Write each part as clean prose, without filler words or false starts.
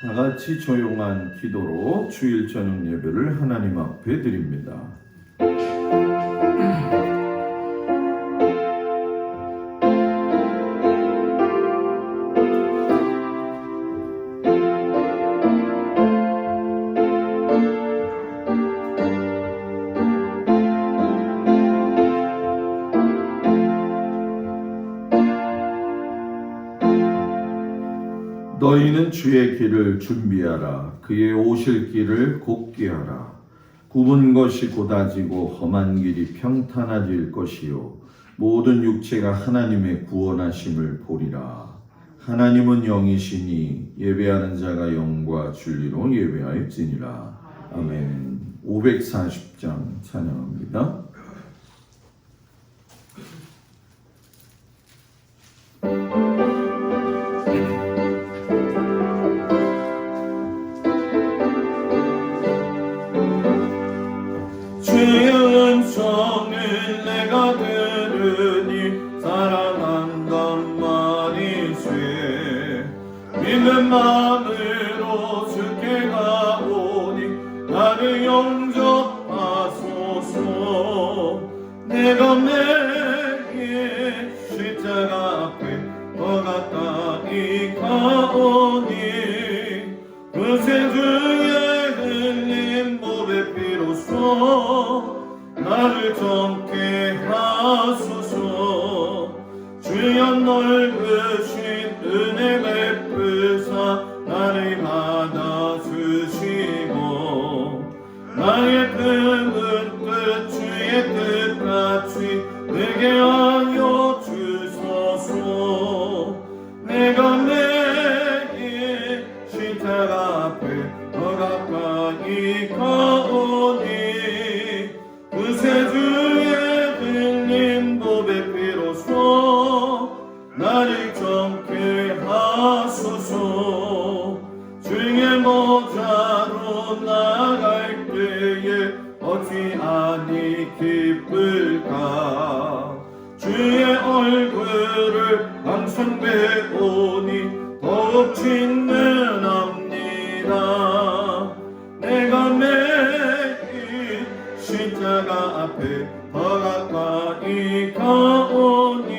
다 같이 조용한 기도로 주일 저녁 예배를 하나님 앞에 드립니다. 너희는 주의 길을 준비하라. 그의 오실 길을 곧게 하라. 굽은 것이 곧아지고 험한 길이 평탄해질 것이요 모든 육체가 하나님의 구원하심을 보리라. 하나님은 영이시니 예배하는 자가 영과 진리로 예배하였지니라. 아멘. 540장 찬양합니다. 주의 음성을 내가 들으니 사랑한단 말이지. 믿는 마음으로 주께 가오니 나를 영접하소서. 내가 매일 십자가 앞에 더 가까이 가오니 그새 주의 흘린 보배 피로써 나를 정케 하소서. 주여 넓으신 은혜 베푸사 나를 받아주시고 나의 품은 뜻 주의 뜻같이 되게 하여 주소서. 내가 매일 십자가 앞에 더 가까이 가오니 그새 주의 흘린 보배 피로써 나를 정케 하소서. 주의 모자로 나갈 때에 어찌하니 기쁠까. 주의 얼굴을 항상 배우니 더욱 친근합니다. 내가 매일 십자가 앞에 더 가까이 가오니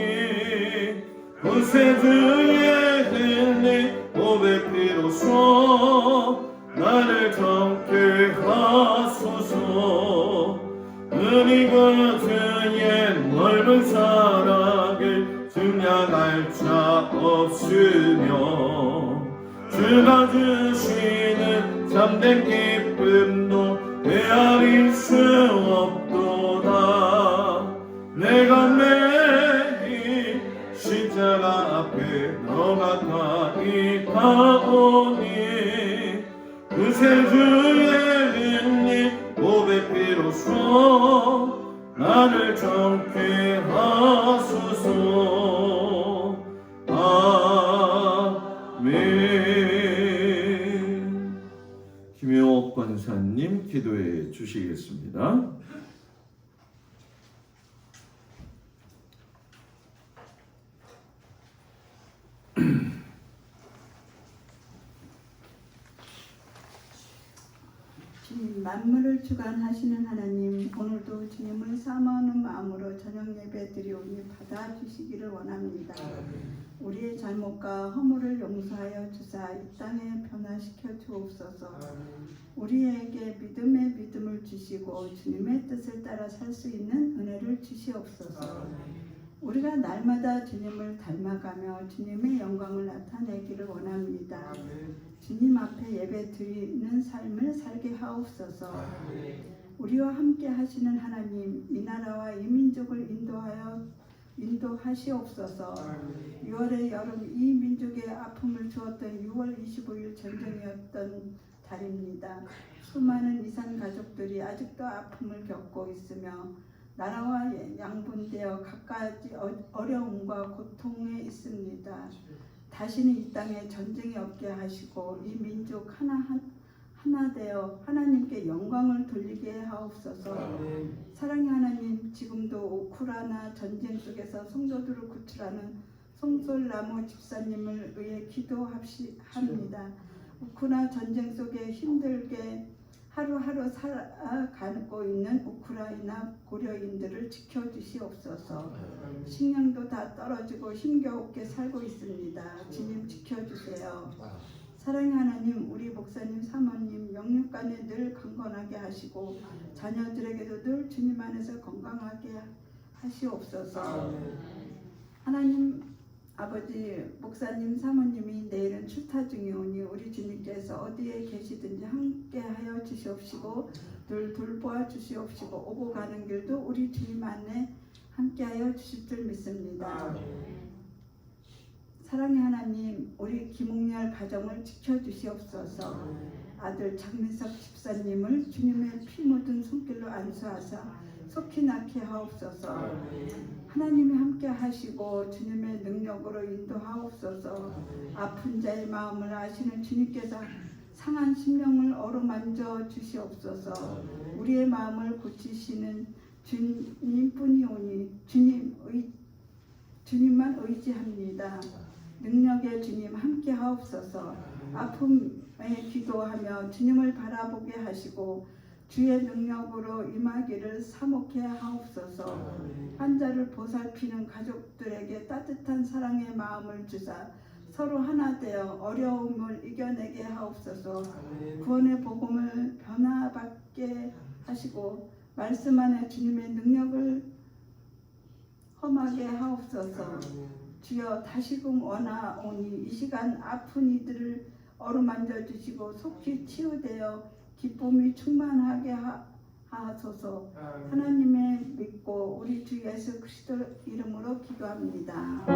그새 주의 흘린 보배 피로써 나를 정케 하소서. 은이고 주의 넓은 사랑을 증량할 자 없으며 주가 주시는 참된 기쁨도 헤아릴 수 없도다. 내가 매일 십자가 앞에 더 가까이 가오니 그새 주의 흘린 보배 피로써 나를 정케 하소서. 아멘. 김효옥 권사님 기도해 주시겠습니다. 주님, 만물을 주관하시는 하나님, 오늘도 주님을 사모하는 마음으로 저녁 예배 드리오니 받아주시기를 원합니다. 우리의 잘못과 허물을 용서하여 주사 이 땅에 변화시켜 주옵소서. 우리에게 믿음의 믿음을 주시고 주님의 뜻을 따라 살 수 있는 은혜를 주시옵소서. 우리가 날마다 주님을 닮아가며 주님의 영광을 나타내기를 원합니다. 주님 앞에 예배 드리는 삶을 살게 하옵소서. 우리와 함께 하시는 하나님, 이 나라와 이 민족을 인도하시옵소서. 6월의 여름 이 민족에 아픔을 주었던 6월 25일 전쟁이었던 달입니다. 수많은 이산 가족들이 아직도 아픔을 겪고 있으며 나라와 양분되어 각가지 어려움과 고통에 있습니다. 다시는 이 땅에 전쟁이 없게 하시고 이 민족 하나 되어 하나님께 영광을 돌리게 하옵소서. 사랑의 하나님, 지금도 우크라이나 전쟁 속에서 성도들을 구출하는 송솔나무 집사님을 위해 기도합니다. 우크라이나 전쟁 속에 힘들게 하루하루 살아가고 있는 우크라이나 고려인들을 지켜주시옵소서. 식량도 다 떨어지고 힘겨우게 살고 있습니다. 주님 지켜주세요. 사랑의 하나님, 우리 목사님, 사모님 영육간에 늘 강건하게 하시고 자녀들에게도 늘 주님 안에서 건강하게 하시옵소서. 하나님 아버지, 목사님, 사모님이 내일은 출타 중이오니 우리 주님께서 어디에 계시든지 함께하여 주시옵시고 늘 돌보아 주시옵시고 오고 가는 길도 우리 주님 안에 함께하여 주실 줄 믿습니다. 사랑의 하나님, 우리 김홍렬 가정을 지켜주시옵소서. 아들 장민석 집사님을 주님의 피 묻은 손길로 안수하사 속히 낳게 하옵소서. 하나님이 함께 하시고 주님의 능력으로 인도하옵소서. 아픈 자의 마음을 아시는 주님께서 상한 심령을 어루만져 주시옵소서. 우리의 마음을 고치시는 주님뿐이오니 주님만 의지합니다. 능력의 주님 함께 하옵소서. 아픔에 기도하며 주님을 바라보게 하시고 주의 능력으로 임하기를 사모케 하옵소서. 환자를 보살피는 가족들에게 따뜻한 사랑의 마음을 주사 서로 하나 되어 어려움을 이겨내게 하옵소서. 구원의 복음을 변화받게 하시고 말씀 안에 주님의 능력을 험하게 하옵소서. 주여 다시금 원하오니 이 시간 아픈 이들을 어루만져 주시고 속히 치유되어 기쁨이 충만하게 하소서. 하나님의 믿고 우리 주 예수 그리스도 이름으로 기도합니다.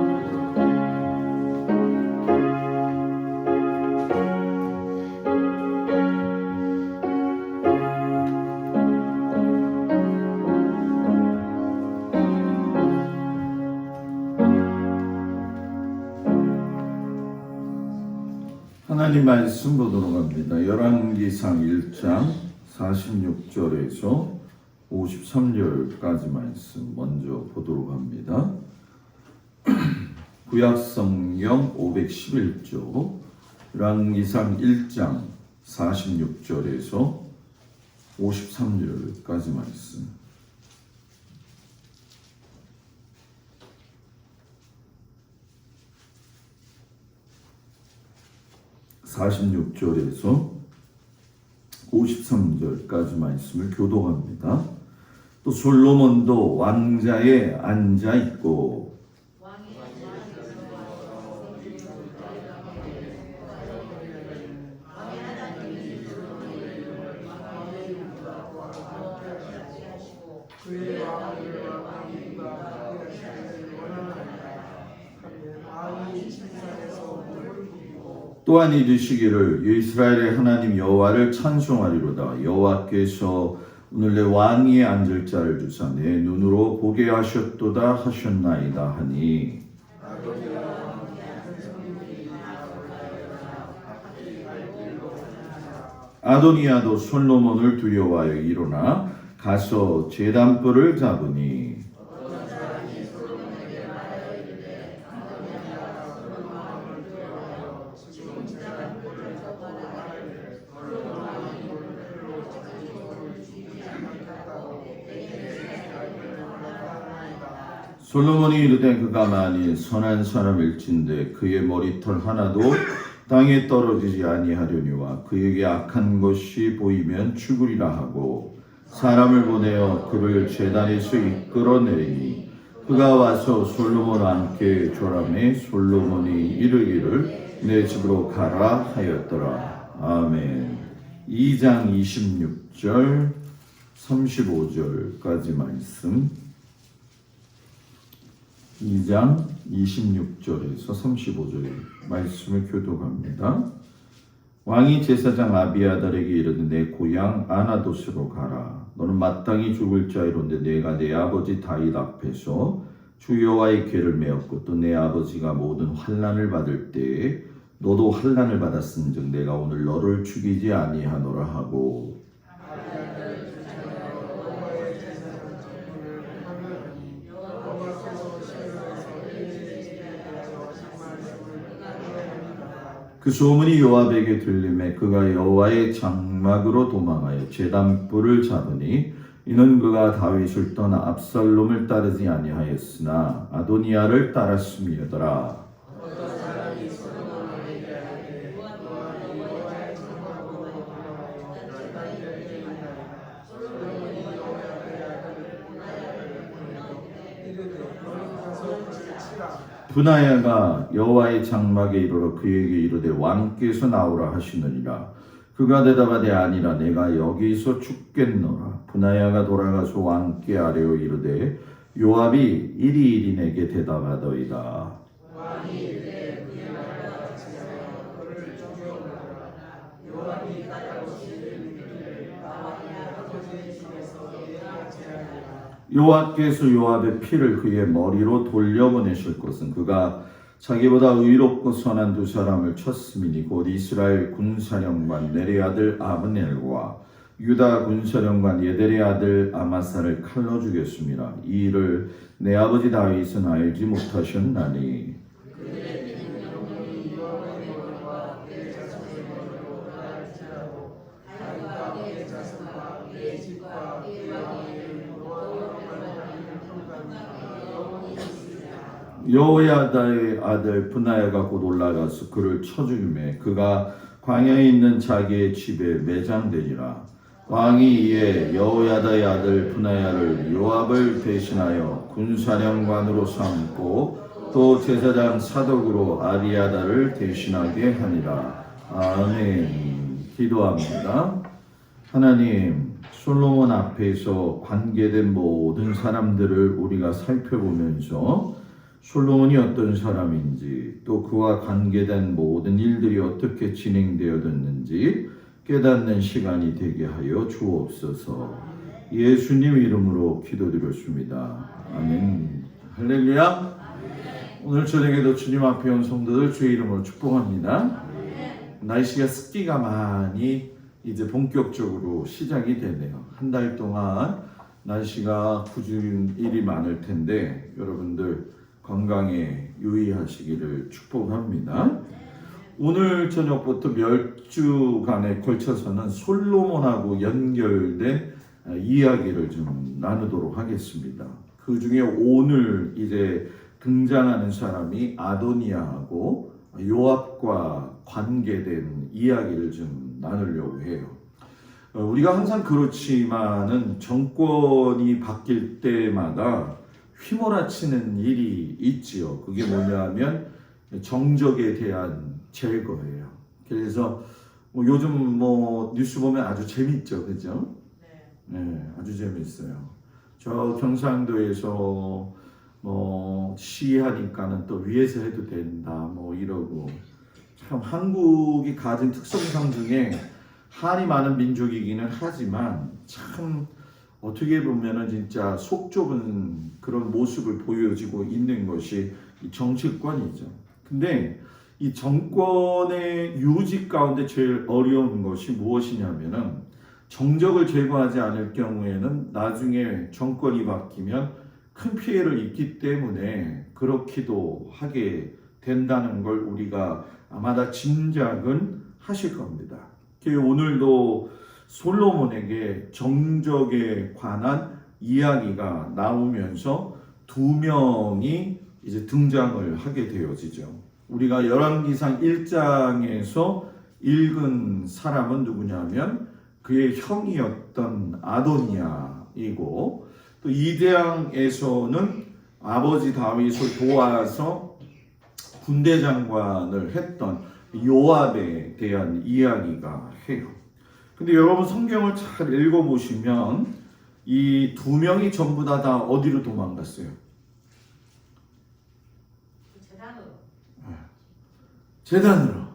하나님 말씀 보도록 합니다. 열왕기상 1장 46절에서 53절까지 말씀 먼저 보도록 합니다. 구약성경 511조 열왕기상 1장 46절에서 53절까지 말씀. (46절에서) 53절까지 말씀을 교독합니다. 또 솔로몬도 왕자에 앉아 있고 또한 이르시기를 이스라엘의 하나님 여호와를 찬송하리로다. 여호와께서 오늘 내 왕위에 앉을 자를 주사 내 눈으로 보게 하셨도다 하셨나이다 하니 아도니아도 솔로몬을 두려워하여 일어나 가서 제단불을 잡으니 솔로몬이 이르되 그가 만일 선한 사람일진데 그의 머리털 하나도 땅에 떨어지지 아니하려니와 그에게 악한 것이 보이면 죽으리라 하고 사람을 보내어 그를 제단에서 이끌어내리니 그가 와서 솔로몬과 함께 조람해 솔로몬이 이르기를 내 집으로 가라 하였더라. 아멘. 2장 26절 35절까지 말씀. 2장 26절에서 35절의 말씀을 교독합니다. 왕이 제사장 아비아달에게 이르되 내 고향 아나돗으로 가라. 너는 마땅히 죽을 자이론데 내가 내 아버지 다윗 앞에서 주 여호와의 궤를 메었고 또 내 아버지가 모든 환난을 받을 때에 너도 환난을 받았은즉 내가 오늘 너를 죽이지 아니하노라 하고 그 소문이 요압에게 들림에 그가 여호와의 장막으로 도망하여 제단불을 잡으니 이는 그가 다윗을 떠나 압살롬을 따르지 아니하였으나 아도니아를 따랐음이더라. 브나야가 여호와의 장막에 이르러 그에게 이르되 왕께서 나오라 하시느니라. 그가 대답하되 아니라 내가 여기서 죽겠노라. 브나야가 돌아가서 왕께 아뢰어 이르되 요압이 이리 내게 대답하더이다. 여호와께서 요압의 피를 그의 머리로 돌려보내실 것은 그가 자기보다 의롭고 선한 두 사람을 쳤음이니 곧 이스라엘 군사령관 넬의 아들 아브넬과 유다 군사령관 예델의 아들 아마사를 칼로 죽였습니다. 이 일을 내 아버지 다윗은 알지 못하셨나니 여호야다의 아들 브나야가 곧 올라가서 그를 쳐 죽이매 그가 광야에 있는 자기의 집에 매장되니라. 왕이 이에 여호야다의 아들 브나야를 요압을 대신하여 군사령관으로 삼고 또 제사장 사독으로 아비아다를 대신하게 하니라. 아멘. 기도합니다. 하나님, 솔로몬 앞에서 관계된 모든 사람들을 우리가 살펴보면서 솔로몬이 어떤 사람인지 또 그와 관계된 모든 일들이 어떻게 진행되었는지 깨닫는 시간이 되게 하여 주옵소서. 예수님 이름으로 기도드렸습니다. 아멘. 할렐루야. 오늘 저녁에도 주님 앞에 온 성도들 주의 이름으로 축복합니다. 날씨가 습기가 많이 이제 본격적으로 시작이 되네요. 한 달 동안 날씨가 궂은 일이 많을 텐데 여러분들 건강에 유의하시기를 축복합니다. 오늘 저녁부터 몇 주간에 걸쳐서는 솔로몬하고 연결된 이야기를 좀 나누도록 하겠습니다. 그 중에 오늘 이제 등장하는 사람이 아도니아하고 요압과 관계된 이야기를 좀 나누려고 해요. 우리가 항상 그렇지만은 정권이 바뀔 때마다 휘몰아치는 일이 있지요. 그게 뭐냐면 정적에 대한 제거예요. 그래서 요즘 뉴스 보면 아주 재밌죠, 그죠? 네, 아주 재밌어요. 저 경상도에서 시하니까는 또 위에서 해도 된다, 이러고 참 한국이 가진 특성상 중에 한이 많은 민족이기는 하지만 참 어떻게 보면은 진짜 속 좁은 그런 모습을 보여지고 있는 것이 이 정치권이죠. 근데 이 정권의 유지 가운데 제일 어려운 것이 무엇이냐면은 정적을 제거하지 않을 경우에는 나중에 정권이 바뀌면 큰 피해를 입기 때문에 그렇기도 하게 된다는 걸 우리가 아마 다 짐작은 하실 겁니다. 오늘도 솔로몬에게 정적에 관한 이야기가 나오면서 두 명이 이제 등장을 하게 되어지죠. 우리가 열왕기상 1장에서 읽은 사람은 누구냐면 그의 형이었던 아도니아이고 또 2장에서는 아버지 다윗을 도와서 군대 장관을 했던 요압에 대한 이야기가 해요. 근데 여러분 성경을 잘 읽어보시면 이 두 명이 전부 다 어디로 도망갔어요? 제단으로.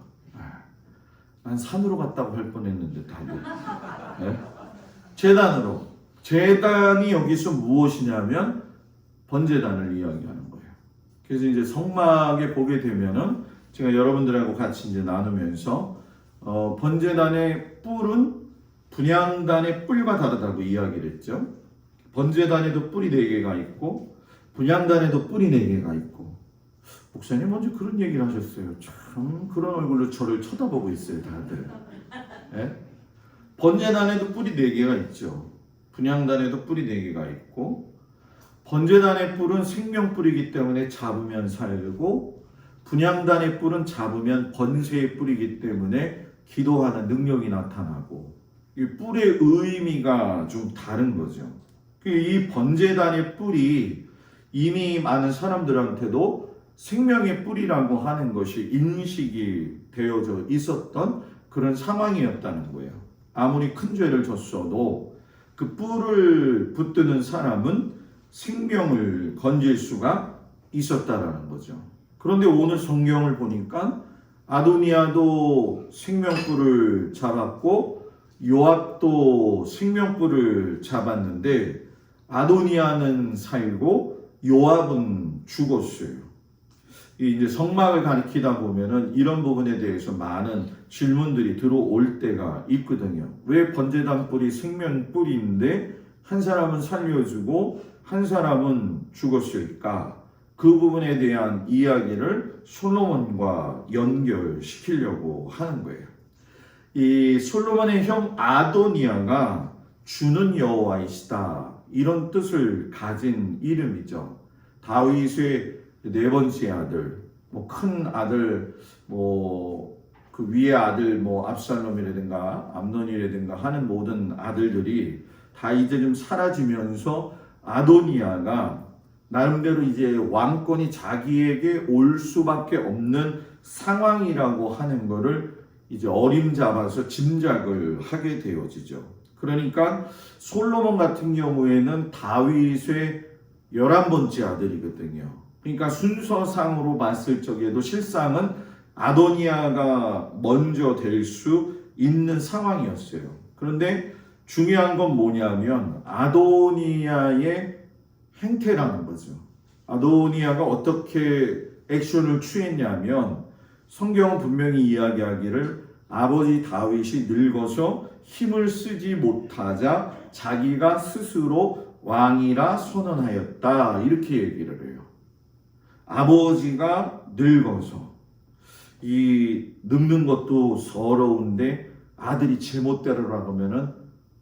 난 산으로 갔다고 할 뻔했는데 다들. 네? 제단으로. 제단이 여기서 무엇이냐면 번제단을 이야기하는 거예요. 그래서 이제 성막에 보게 되면은 제가 여러분들하고 같이 이제 나누면서 번제단의 뿔은 분향단의 뿔과 다르다고 이야기를 했죠. 번제단에도 뿔이 4개가 있고 분향단에도 뿔이 4개가 있고 목사님 먼저 그런 얘기를 하셨어요. 참 그런 얼굴로 저를 쳐다보고 있어요, 다들. 예? 번제단에도 뿔이 4개가 있죠. 분향단에도 뿔이 4개가 있고, 번제단의 뿔은 생명뿔이기 때문에 잡으면 살고, 분향단의 뿔은 잡으면 번세의 뿔이기 때문에 기도하는 능력이 나타나고, 이 뿔의 의미가 좀 다른 거죠. 이 번제단의 뿔이 이미 많은 사람들한테도 생명의 뿔이라고 하는 것이 인식이 되어져 있었던 그런 상황이었다는 거예요. 아무리 큰 죄를 졌어도 그 뿔을 붙드는 사람은 생명을 건질 수가 있었다라는 거죠. 그런데 오늘 성경을 보니까 아도니아도 생명뿔을 잡았고 요압도 생명뿔을 잡았는데 아도니아는 살고 요압은 죽었어요. 이제 성막을 가리키다 보면은 이런 부분에 대해서 많은 질문들이 들어올 때가 있거든요. 왜 번제단 뿔이 생명 뿔인데 한 사람은 살려주고 한 사람은 죽었을까? 그 부분에 대한 이야기를 솔로몬과 연결시키려고 하는 거예요. 이 솔로몬의 형 아도니아가 주는 여호와이시다, 이런 뜻을 가진 이름이죠. 다윗의 4번째 아들, 뭐 큰 아들, 뭐 그 위의 아들, 뭐 압살롬이라든가 암논이라든가 하는 모든 아들들이 다 이제 좀 사라지면서 아도니아가 나름대로 이제 왕권이 자기에게 올 수밖에 없는 상황이라고 하는 거를 이제 어림잡아서 짐작을 하게 되어지죠. 그러니까 솔로몬 같은 경우에는 다윗의 11번째 아들이거든요. 그러니까 순서상으로 봤을 적에도 실상은 아도니아가 먼저 될 수 있는 상황이었어요. 그런데 중요한 건 뭐냐면 아도니아의 행태라는 거죠. 아도니아가 어떻게 액션을 취했냐면 성경은 분명히 이야기하기를 아버지 다윗이 늙어서 힘을 쓰지 못하자 자기가 스스로 왕이라 선언하였다, 이렇게 얘기를 해요. 아버지가 늙어서, 이 늙는 것도 서러운데 아들이 제멋대로라고 하면은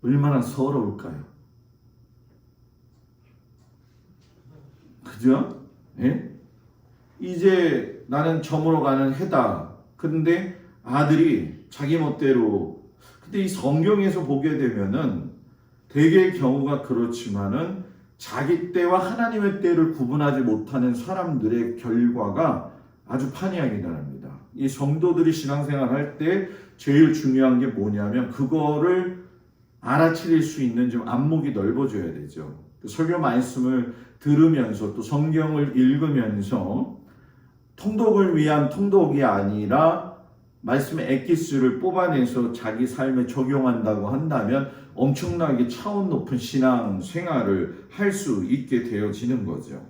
얼마나 서러울까요? 그죠? 예? 이제 나는 저물어 가는 해다. 근데 아들이 자기 멋대로. 근데 이 성경에서 보게 되면은 대개의 경우가 그렇지만은 자기 때와 하나님의 때를 구분하지 못하는 사람들의 결과가 아주 판이하게 나옵니다. 이 성도들이 신앙생활 할 때 제일 중요한 게 뭐냐면 그거를 알아차릴 수 있는 좀 안목이 넓어져야 되죠. 설교 말씀을 들으면서 또 성경을 읽으면서 통독을 위한 통독이 아니라 말씀의 엑기스를 뽑아내서 자기 삶에 적용한다고 한다면 엄청나게 차원 높은 신앙 생활을 할 수 있게 되어지는 거죠.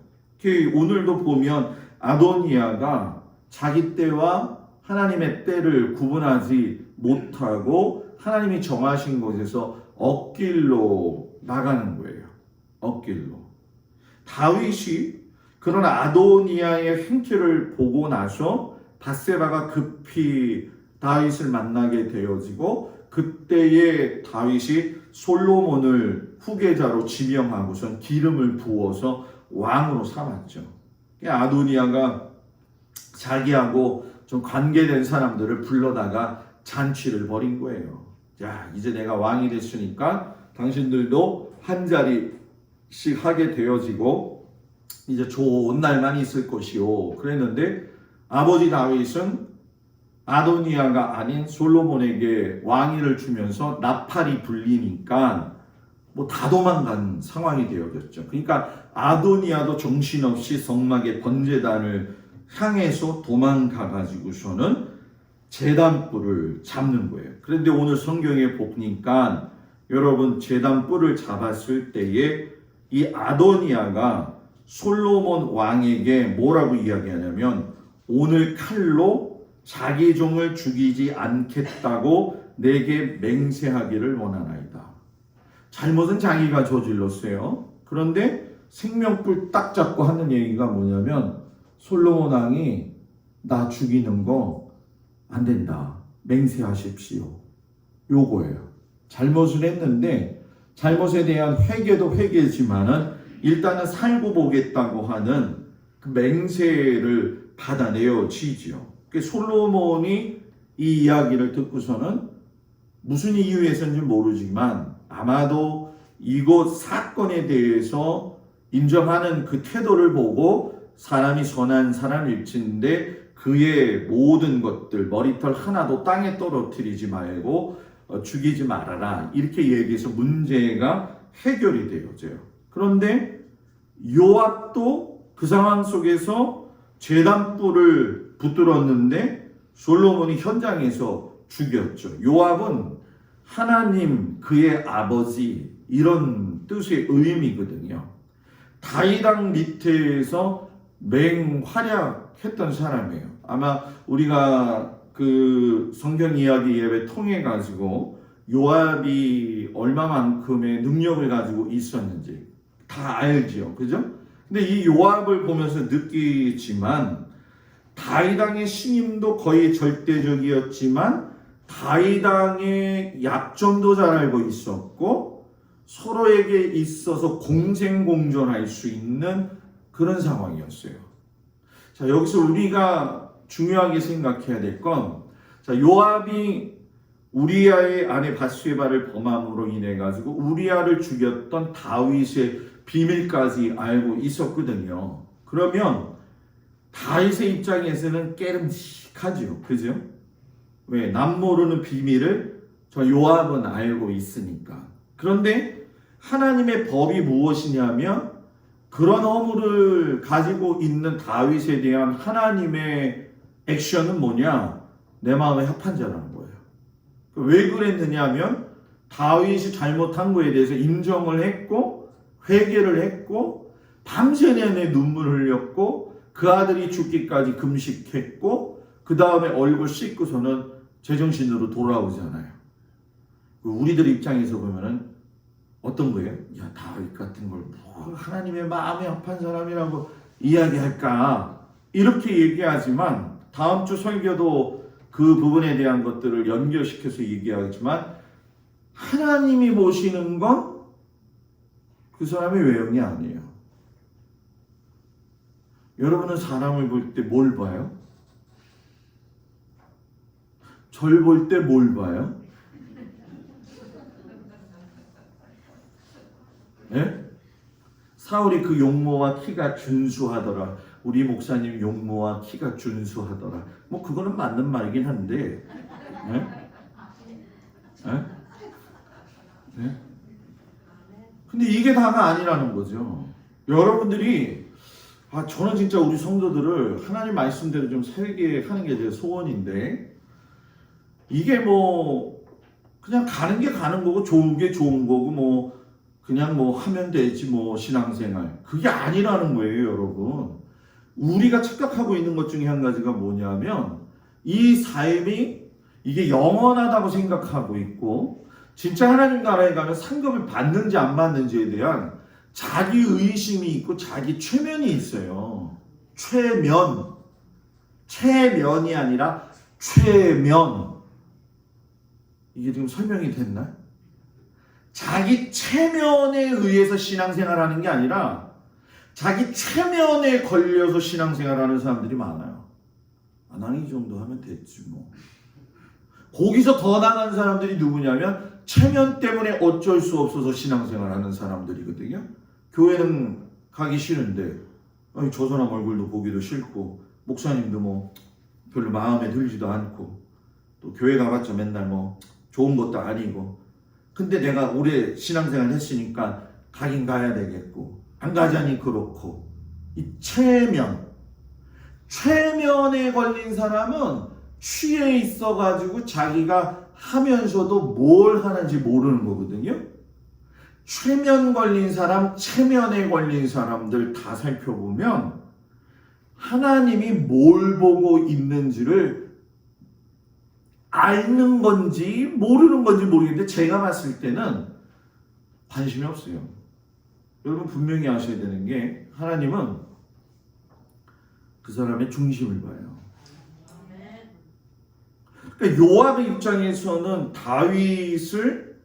오늘도 보면 아도니아가 자기 때와 하나님의 때를 구분하지 못하고 하나님이 정하신 곳에서 엇길로 나가는 거예요. 엇길로. 다윗이 그런 아도니아의 행태를 보고 나서 밧세바가 급히 다윗을 만나게 되어지고 그때에 다윗이 솔로몬을 후계자로 지명하고선 기름을 부어서 왕으로 삼았죠. 아도니아가 자기하고 좀 관계된 사람들을 불러다가 잔치를 벌인 거예요. 자, 이제 내가 왕이 됐으니까 당신들도 한 자리씩 하게 되어지고 이제 좋은 날만 있을 것이요. 그랬는데 아버지 다윗은 아도니아가 아닌 솔로몬에게 왕위를 주면서 나팔이 불리니까 뭐 다 도망간 상황이 되어졌죠. 그러니까 아도니아도 정신없이 성막의 번제단을 향해서 도망가 가지고서는 제단뿔을 잡는 거예요. 그런데 오늘 성경에 보니까 여러분 제단뿔을 잡았을 때에 이 아도니아가 솔로몬 왕에게 뭐라고 이야기하냐면 오늘 칼로 자기 종을 죽이지 않겠다고 내게 맹세하기를 원하나이다. 잘못은 자기가 저질렀어요. 그런데 생명뿔 딱 잡고 하는 얘기가 뭐냐면 솔로몬 왕이 나 죽이는 거 안 된다. 맹세하십시오. 요거예요. 잘못을 했는데 잘못에 대한 회개도 회개지만은 일단은 살고 보겠다고 하는 그 맹세를 받아내어지지요. 그 솔로몬이 이 이야기를 듣고서는 무슨 이유에서인지 모르지만 아마도 이곳 사건에 대해서 인정하는 그 태도를 보고 사람이 선한 사람일진데 그의 모든 것들 머리털 하나도 땅에 떨어뜨리지 말고 죽이지 말아라 이렇게 얘기해서 문제가 해결이 되어져요. 그런데 요압도 그 상황 속에서 제단불을 붙들었는데 솔로몬이 현장에서 죽였죠. 요압은 하나님 그의 아버지 이런 뜻의 의미거든요. 다윗 왕 밑에서 맹활약했던 사람이에요. 아마 우리가 그 성경 이야기 예배 통해 가지고 요압이 얼마만큼의 능력을 가지고 있었는지 다 알지요. 그죠? 근데 이 요압을 보면서 느끼지만 다윗 왕의 신임도 거의 절대적이었지만 다윗 왕의 약점도 잘 알고 있었고 서로에게 있어서 공생공존할 수 있는 그런 상황이었어요. 자, 여기서 우리가 중요하게 생각해야 될 건, 자, 요압이 우리아의 아내 밧세바를 범함으로 인해 가지고 우리아를 죽였던 다윗의 비밀까지 알고 있었거든요. 그러면 다윗의 입장에서는 깨름직하죠, 그죠? 왜? 남 모르는 비밀을 저 요압은 알고 있으니까. 그런데 하나님의 법이 무엇이냐면 그런 허물을 가지고 있는 다윗에 대한 하나님의 액션은 뭐냐? 내 마음에 합한 자라는 거예요. 왜 그랬느냐 하면 다윗이 잘못한 거에 대해서 인정을 했고 회개를 했고 밤새 내내 눈물을 흘렸고 그 아들이 죽기까지 금식했고 그 다음에 얼굴 씻고서는 제정신으로 돌아오잖아요. 우리들 입장에서 보면은 어떤 거예요? 야, 다윗 같은 걸 뭐 하나님의 마음에 합한 사람이라고 이야기할까? 이렇게 얘기하지만 다음 주 설교도 그 부분에 대한 것들을 연결시켜서 얘기하지만 하나님이 보시는 건 그 사람의 외형이 아니에요. 여러분은 사람을 볼 때 뭘 봐요? 절 볼 때 뭘 봐요? 예? 사울이 그 용모와 키가 준수하더라. 우리 목사님 용모와 키가 준수하더라. 뭐 그거는 맞는 말이긴 한데, 예? 예? 예? 근데 이게 다가 아니라는 거죠. 여러분들이 저는 진짜 우리 성도들을 하나님 말씀대로 좀 살게 하는 게 제 소원인데 이게 뭐 그냥 가는 게 가는 거고 좋은 게 좋은 거고 뭐 그냥 뭐 하면 되지 뭐 신앙생활 그게 아니라는 거예요, 여러분. 우리가 착각하고 있는 것 중에 한 가지가 뭐냐면 이 삶이 이게 영원하다고 생각하고 있고 진짜 하나님 나라에 가면 상급을 받는지 안 받는지에 대한 자기 의심이 있고 자기 최면이 있어요. 최면이 아니라 최면. 이게 지금 설명이 됐나? 자기 체면에 의해서 신앙생활하는 게 아니라 자기 체면에 걸려서 신앙생활하는 사람들이 많아요. 나는 이 정도 하면 됐지 뭐. 거기서 더 나간 사람들이 누구냐면 체면 때문에 어쩔 수 없어서 신앙생활하는 사람들이거든요. 교회는 가기 싫은데 저 사람 얼굴도 보기도 싫고 목사님도 뭐 별로 마음에 들지도 않고 또 교회 가봤자 맨날 뭐 좋은 것도 아니고 근데 내가 오래 신앙생활 했으니까 가긴 가야 되겠고 안 가자니 그렇고 이 최면에 걸린 사람은 취해 있어가지고 자기가 하면서도 뭘 하는지 모르는 거거든요. 최면 걸린 사람, 체면에 걸린 사람들 다 살펴보면 하나님이 뭘 보고 있는지를 아는 건지 모르는 건지 모르겠는데 제가 봤을 때는 관심이 없어요. 여러분 분명히 아셔야 되는 게 하나님은 그 사람의 중심을 봐요. 그러니까 요압의 입장에서는 다윗을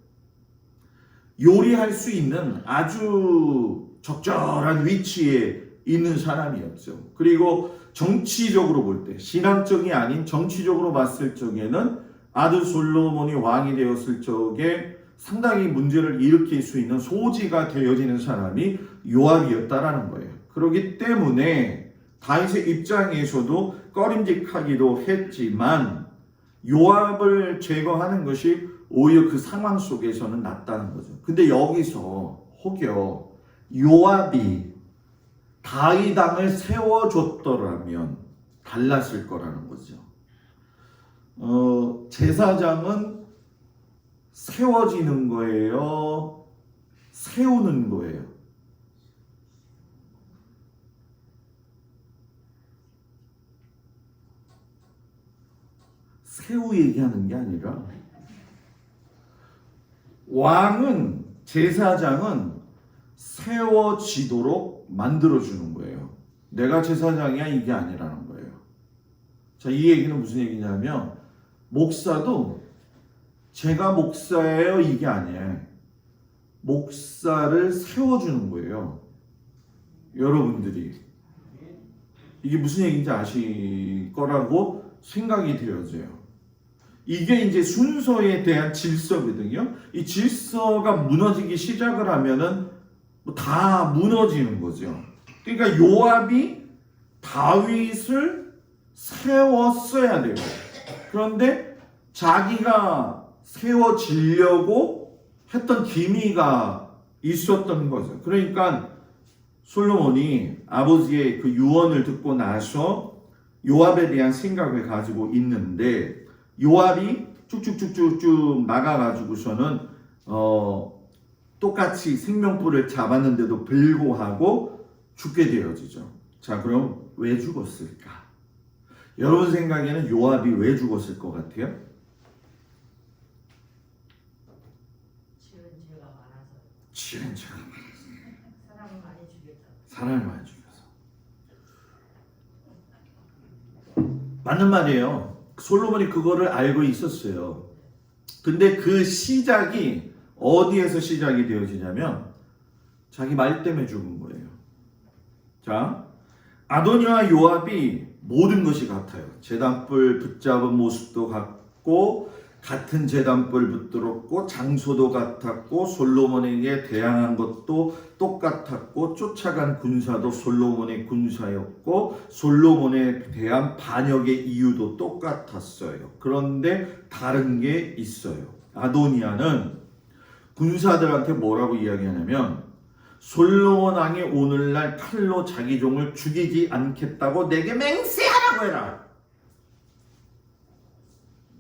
요리할 수 있는 아주 적절한 위치에 있는 사람이었죠. 그리고 정치적으로 볼 때, 신앙적이 아닌 정치적으로 봤을 적에는 아들 솔로몬이 왕이 되었을 적에 상당히 문제를 일으킬 수 있는 소지가 되어지는 사람이 요압이었다라는 거예요. 그렇기 때문에 다윗의 입장에서도 꺼림직하기도 했지만 요압을 제거하는 것이 오히려 그 상황 속에서는 낫다는 거죠. 근데 여기서 혹여 요압이 다윗 왕을 세워줬더라면 달랐을 거라는 거죠. 제사장은 세워지는 거예요? 세우는 거예요? 세우 얘기하는 게 아니라 왕은, 제사장은 세워지도록 만들어주는 거예요. 내가 제사장이야 이게 아니라는 거예요. 자, 이 얘기는 무슨 얘기냐면 목사도 제가 목사예요 이게 아니에요. 목사를 세워주는 거예요. 여러분들이 이게 무슨 얘기인지 아실 거라고 생각이 되어져요. 이게 이제 순서에 대한 질서거든요. 이 질서가 무너지기 시작을 하면은 다 무너지는 거죠. 그러니까 요압이 다윗을 세웠어야 돼요. 그런데 자기가 세워지려고 했던 기미가 있었던 거죠. 그러니까 솔로몬이 아버지의 그 유언을 듣고 나서 요압에 대한 생각을 가지고 있는데 요압이 쭉쭉쭉쭉쭉 나가가지고서는 똑같이 생명불을 잡았는데도 불구하고 죽게 되어지죠. 자, 그럼 왜 죽었을까? 여러분 생각에는 요압이 왜 죽었을 것 같아요? 지은 죄가 많아서. 사람을 많이 죽였다. 사람을 많이 죽여서. 맞는 말이에요. 솔로몬이 그거를 알고 있었어요. 근데 그 시작이 어디에서 시작이 되어지냐면 자기 말 때문에 죽은 거예요. 자, 아도니와 요압이 모든 것이 같아요. 제단불 붙잡은 모습도 같고 같은 제단불 붙들었고 장소도 같았고 솔로몬에게 대항한 것도 똑같았고 쫓아간 군사도 솔로몬의 군사였고 솔로몬에 대한 반역의 이유도 똑같았어요. 그런데 다른 게 있어요. 아도니아는 군사들한테 뭐라고 이야기하냐면 솔로몬 왕이 오늘날 칼로 자기 종을 죽이지 않겠다고 내게 맹세하라고 해라.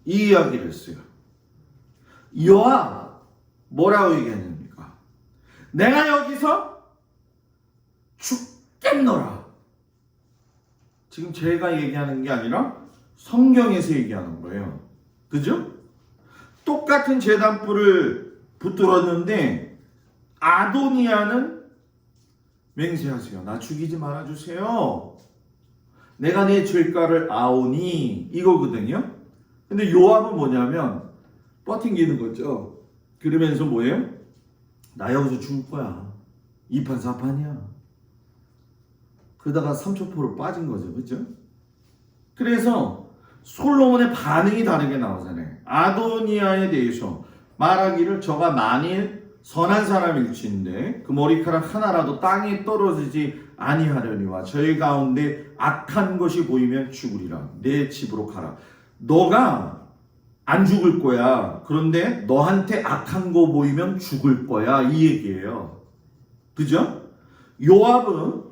이 이야기를 했어요. 요압 뭐라고 얘기했습니까? 내가 여기서 죽겠노라. 지금 제가 얘기하는 게 아니라 성경에서 얘기하는 거예요. 그죠? 똑같은 제단불을 붙들었는데 아도니아는 맹세하세요. 나 죽이지 말아주세요. 내가 내 죄가를 아오니 이거거든요. 근데 요압은 뭐냐면 버팅기는 거죠. 그러면서 뭐예요? 나 여기서 죽을 거야. 2판 4판이야. 그러다가 3초포로 빠진 거죠. 그렇죠? 그래서 솔로몬의 반응이 다르게 나오잖아요. 아도니아에 대해서 말하기를 저가 만일 선한 사람일진데 그 머리카락 하나라도 땅에 떨어지지 아니하려니와 저희 가운데 악한 것이 보이면 죽으리라. 내 집으로 가라. 너가 안 죽을 거야. 그런데 너한테 악한 거 보이면 죽을 거야. 이 얘기예요. 그죠? 요압은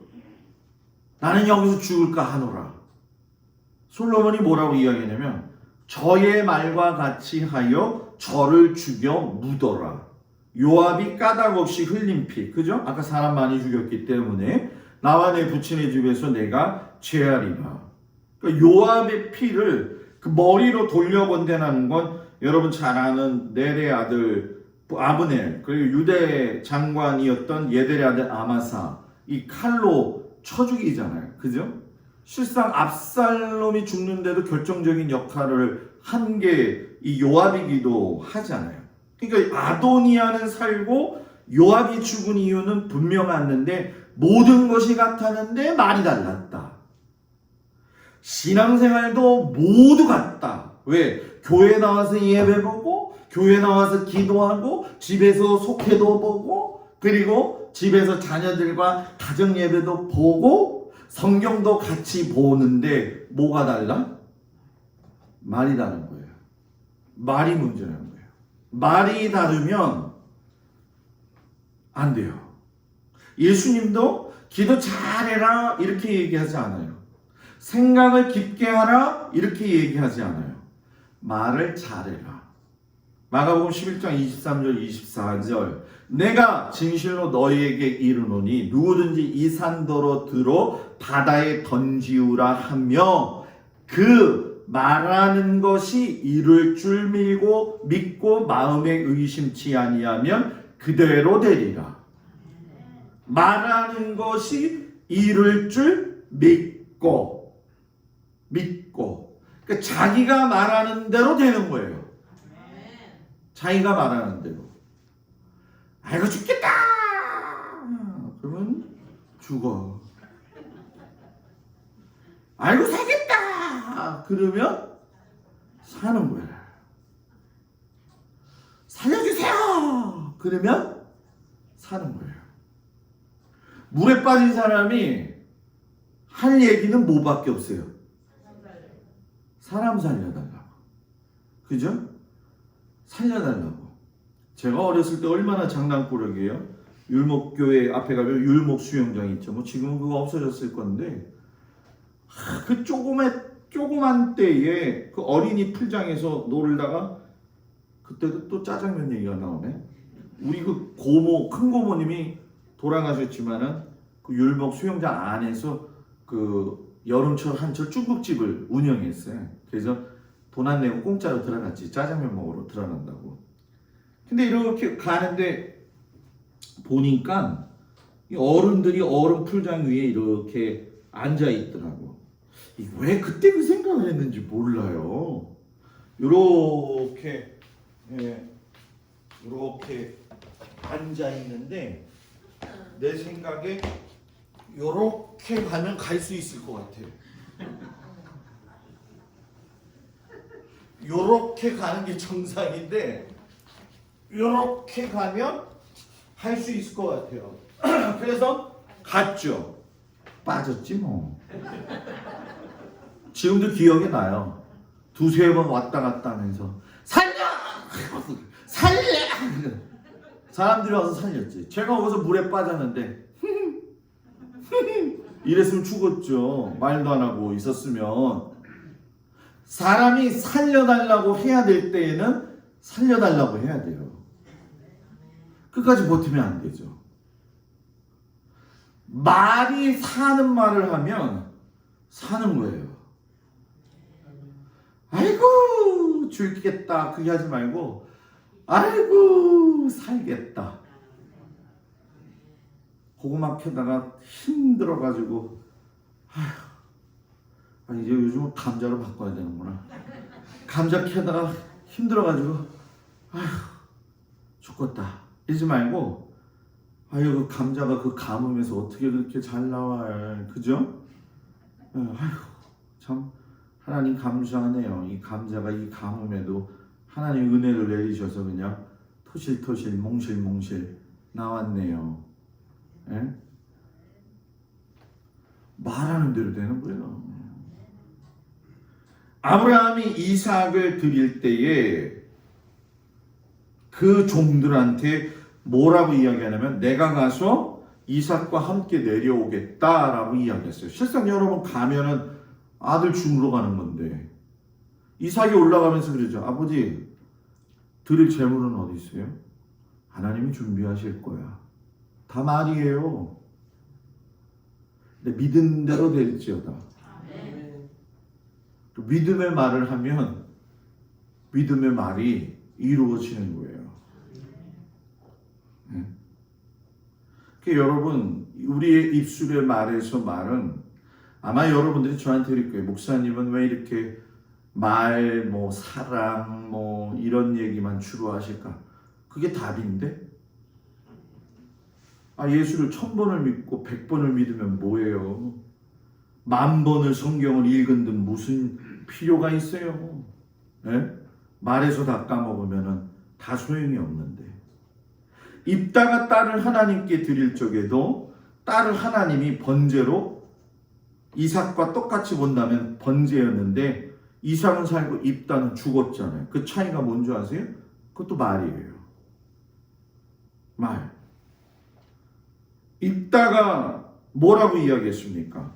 나는 여기서 죽을까 하노라. 솔로몬이 뭐라고 이야기하냐면 저의 말과 같이 하여 저를 죽여 묻어라. 요압이 까닭 없이 흘린 피. 그죠? 아까 사람 많이 죽였기 때문에 나와 내 부친의 집에서 내가 죄하리라. 그러니까 요압의 피를 그 머리로 돌려본다는 건 여러분 잘 아는 넬의 아들 아브넬 그리고 유대 장관이었던 예델의 아들 아마사 이 칼로 쳐 죽이잖아요. 그죠? 실상 압살롬이 죽는데도 결정적인 역할을 한 게 이 요압이기도 하잖아요. 그러니까 아도니아는 살고 요압이 죽은 이유는 분명했는데 모든 것이 같았는데 말이 달랐다. 신앙생활도 모두 같다. 왜? 교회 나와서 예배 보고, 교회 나와서 기도하고, 집에서 속회도 보고, 그리고 집에서 자녀들과 가정 예배도 보고, 성경도 같이 보는데 뭐가 달라? 말이 다른 거예요. 말이 문제라는 거예요. 말이 다르면 안 돼요. 예수님도 기도 잘해라 이렇게 얘기하지 않아요. 생각을 깊게 하라 이렇게 얘기하지 않아요. 말을 잘해라. 마가복음 11장 23절 24절 내가 진실로 너희에게 이르노니 누구든지 이 산더러 들어 바다에 던지우라 하며 그 말하는 것이 이룰 줄 믿고 마음에 의심치 아니하면 그대로 되리라. 말하는 것이 이룰 줄 믿고 그러니까 자기가 말하는 대로 되는 거예요. 자기가 말하는 대로. 아이고 죽겠다 그러면 죽어. 아이고 살겠다 그러면 사는 거야. 살려주세요 그러면 사는 거예요. 물에 빠진 사람이 할 얘기는 뭐밖에 없어요? 사람 살려달라고. 그죠? 살려달라고. 제가 어렸을 때 얼마나 장난꾸러기예요. 율목교회 앞에 가면 율목 수영장 있죠. 뭐 지금은 그거 없어졌을 건데 그 조그만 때에 그 어린이 풀장에서 놀다가 그때도 또 짜장면 얘기가 나오네. 우리 그 고모 큰 고모님이 돌아가셨지만은 그 율목 수영장 안에서 그 여름철 한철 중국집을 운영했어요. 그래서 돈 안 내고 공짜로 들어갔지. 짜장면 먹으러 들어간다고. 근데 이렇게 가는데 보니까 이 어른들이 얼음 풀장 위에 이렇게 앉아 있더라고. 왜 그때 그 생각을 했는지 몰라요. 이렇게 이렇게 앉아 있는데 내 생각에 이렇게 가면 갈 수 있을 것 같아요. 이렇게 가는 게 정상인데 이렇게 가면 할 수 있을 것 같아요. 그래서 갔죠. 빠졌지 뭐. 지금도 기억이 나요. 두세 번 왔다 갔다 하면서 살려! 사람들이 와서 살렸지. 제가 거기서 물에 빠졌는데 이랬으면 죽었죠. 말도 안 하고 있었으면. 사람이 살려달라고 해야 될 때에는 살려달라고 해야 돼요. 끝까지 버티면 안 되죠. 말이 사는 말을 하면 사는 거예요. 아이고 죽겠다 그게 하지 말고 아이고 살겠다. 고구마 캐다가 힘들어가지고 이제 요즘은 감자로 바꿔야 되는구나. 감자 캐다가 힘들어가지고 죽겠다 이러지 말고 아유 그 감자가 그 가뭄에서 어떻게 그렇게 잘 나와. 그죠? 아유 참 하나님 감사하네요. 이 감자가 이 가뭄에도 하나님 은혜를 내리셔서 그냥 토실토실 몽실몽실 나왔네요. 예? 말하는 대로 되는 거예요. 아브라함이 이삭을 드릴 때에 그 종들한테 뭐라고 이야기하냐면 내가 가서 이삭과 함께 내려오겠다라고 이야기했어요. 실상 여러분 가면은 아들 죽으러 가는 건데 이삭이 올라가면서 그러죠. 아버지 드릴 재물은 어디 있어요? 하나님이 준비하실 거야. 다 말이에요. 근데 믿은 대로 될지어다. 믿음의 말을 하면 믿음의 말이 이루어지는 거예요. 그러니까 여러분 우리의 입술의 말에서 말은 아마 여러분들이 저한테 이럴 거예요. 목사님은 왜 이렇게 말, 뭐 사랑, 뭐 이런 얘기만 주로 하실까? 그게 답인데? 예수를 1000번을 믿고 100번을 믿으면 뭐예요? 10,000번을 성경을 읽은 듯 무슨 필요가 있어요? 예? 말에서 다 까먹으면 다 소용이 없는데. 입다가 딸을 하나님께 드릴 적에도 딸을 하나님이 번제로 이삭과 똑같이 본다면 번제였는데 이삭은 살고 입다는 죽었잖아요. 그 차이가 뭔지 아세요? 그것도 말이에요. 말. 입다가 뭐라고 이야기했습니까?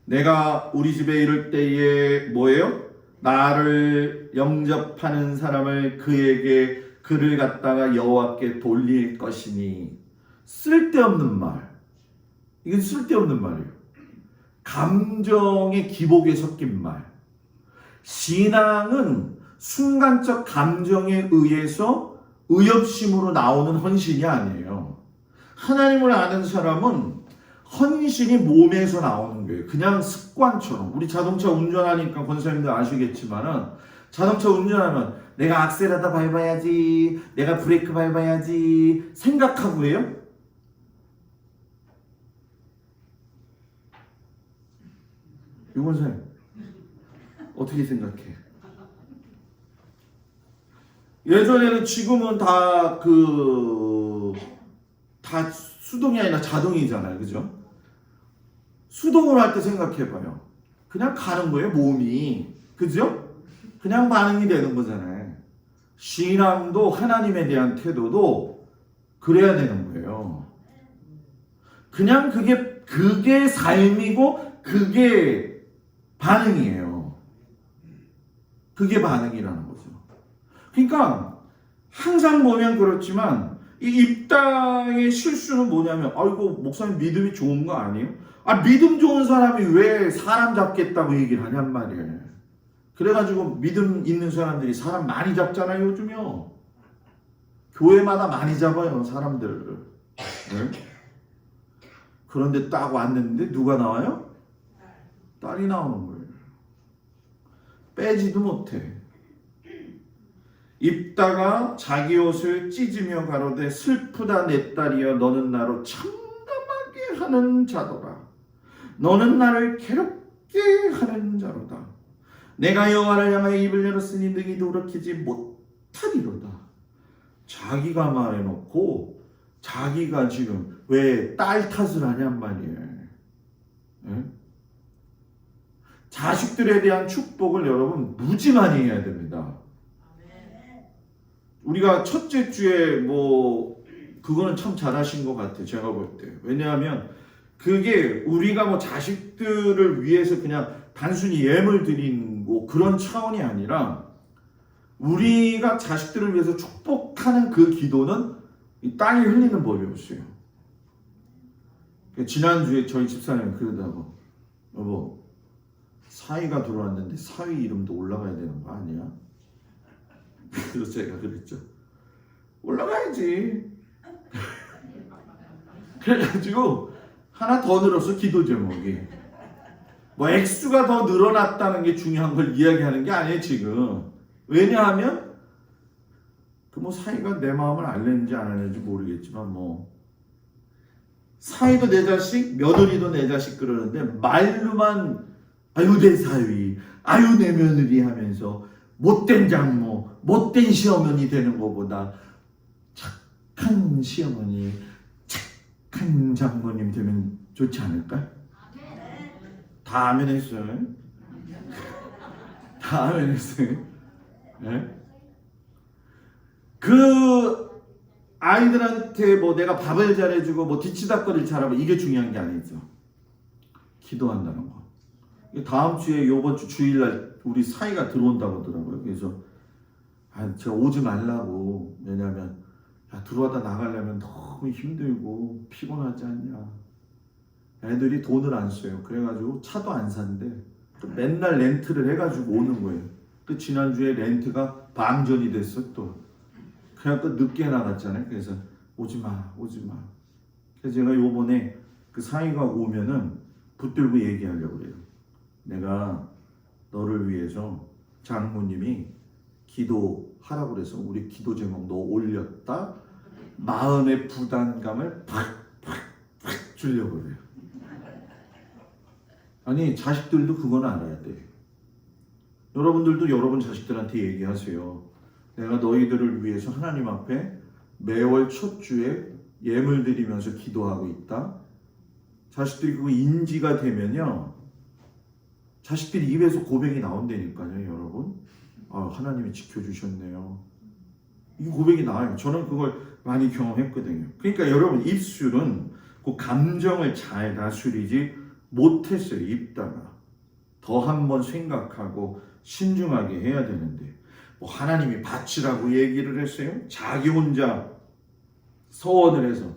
내가 우리 집에 이를 때에 뭐예요? 나를 영접하는 사람을 그를 갖다가 여호와께 돌릴 것이니. 쓸데없는 말. 이건 쓸데없는 말이에요. 감정의 기복에 섞인 말. 신앙은 순간적 감정에 의해서 의협심으로 나오는 헌신이 아니에요. 하나님을 아는 사람은 헌신이 몸에서 나오는 거예요. 그냥 습관처럼. 우리 자동차 운전하니까 권사님들 아시겠지만은 자동차 운전하면 내가 악셀에다 밟아야지, 내가 브레이크 밟아야지 생각하고 해요? 유권사님 어떻게 생각해? 예전에는 지금은 다 수동이 아니라 자동이잖아요. 그죠? 수동으로 할 때 생각해봐요. 그냥 가는 거예요, 몸이. 그죠? 그냥 반응이 되는 거잖아요. 신앙도 하나님에 대한 태도도 그래야 되는 거예요. 그냥 그게 삶이고 그게 반응이에요. 그게 반응이라는 거죠. 그러니까 항상 보면 그렇지만 이 입당의 실수는 뭐냐면 아이고 목사님 믿음이 좋은 거 아니에요? 믿음 좋은 사람이 왜 사람 잡겠다고 얘기를 하냔 말이에요. 그래가지고 믿음 있는 사람들이 사람 많이 잡잖아요 요즘요. 교회마다 많이 잡아요 사람들을. 네? 그런데 딱 왔는데 누가 나와요? 딸이 나오는 거예요. 빼지도 못해. 입다가 자기 옷을 찢으며 가로되 슬프다 내 딸이여 너는 나로 참담하게 하는 자도라. 너는 나를 괴롭게 하는 자로다. 내가 여호와를 향하여 입을 열었으니 능히 돌이키지 못하리로다. 자기가 말해놓고 자기가 지금 왜 딸 탓을 하냔 말이에요. 네? 자식들에 대한 축복을 여러분 무지 많이 해야 됩니다. 우리가 첫째 주에 그거는 참 잘하신 것 같아요. 제가 볼 때. 왜냐하면 그게 우리가 자식들을 위해서 그냥 단순히 예물 드리고 그런 차원이 아니라 우리가 자식들을 위해서 축복하는 그 기도는 이 땅이 흘리는 법이었어요. 지난주에 저희 집사람이 그러다고 여보 사위가 들어왔는데 사위 이름도 올라가야 되는 거 아니야? 그래서 제가 그랬죠. 올라가야지. 그래가지고 하나 더 늘었어 기도 제목이. 액수가 더 늘어났다는 게 중요한 걸 이야기하는 게 아니에요 지금. 왜냐하면 사위가 내 마음을 알렸는지 안 알렸는지 모르겠지만 사위도 내 자식, 며느리도 내 자식 그러는데 말로만 아유 내 사위, 아유 내 며느리 하면서 못된 장모, 못된 시어머니 되는 것보다 착한 시어머니, 착한 장모님 되면 좋지 않을까? 다 아멘 했어요. 다 아멘 했어요. 네? 그 아이들한테 내가 밥을 잘해주고 뒤치다거리를 잘하고 이게 중요한 게 아니죠. 기도한다는 거. 다음 주에 요번 주 주일날 우리 사이가 들어온다고 하더라고요. 그래서 제가 오지 말라고. 왜냐면 들어왔다 나가려면 너무 힘들고 피곤하지 않냐. 애들이 돈을 안 써요. 그래가지고 차도 안 산대. 또 맨날 렌트를 해가지고 오는 거예요. 또 지난주에 렌트가 방전이 됐어 또. 그래갖고 늦게 나갔잖아요. 그래서 오지 마. 그래서 제가 요번에 그 사이가 오면은 붙들고 얘기하려고 그래요. 내가 너를 위해서 장모님이 기도하라고 그래서 우리 기도 제목 너 올렸다. 마음의 부담감을 팍팍팍 주려고 그래요. 아니 자식들도 그건 알아야 돼. 여러분들도 여러분 자식들한테 얘기하세요. 내가 너희들을 위해서 하나님 앞에 매월 첫 주에 예물 드리면서 기도하고 있다. 자식들이 그거 인지가 되면요. 자식들이 입에서 고백이 나온다니까요, 여러분. 아, 하나님이 지켜주셨네요. 이 고백이 나와요. 저는 그걸 많이 경험했거든요. 그러니까 여러분 입술은 그 감정을 잘 다스리지 못했어요. 입다가 더 한번 생각하고 신중하게 해야 되는데 뭐 하나님이 바치라고 얘기를 했어요. 자기 혼자 서원을 해서.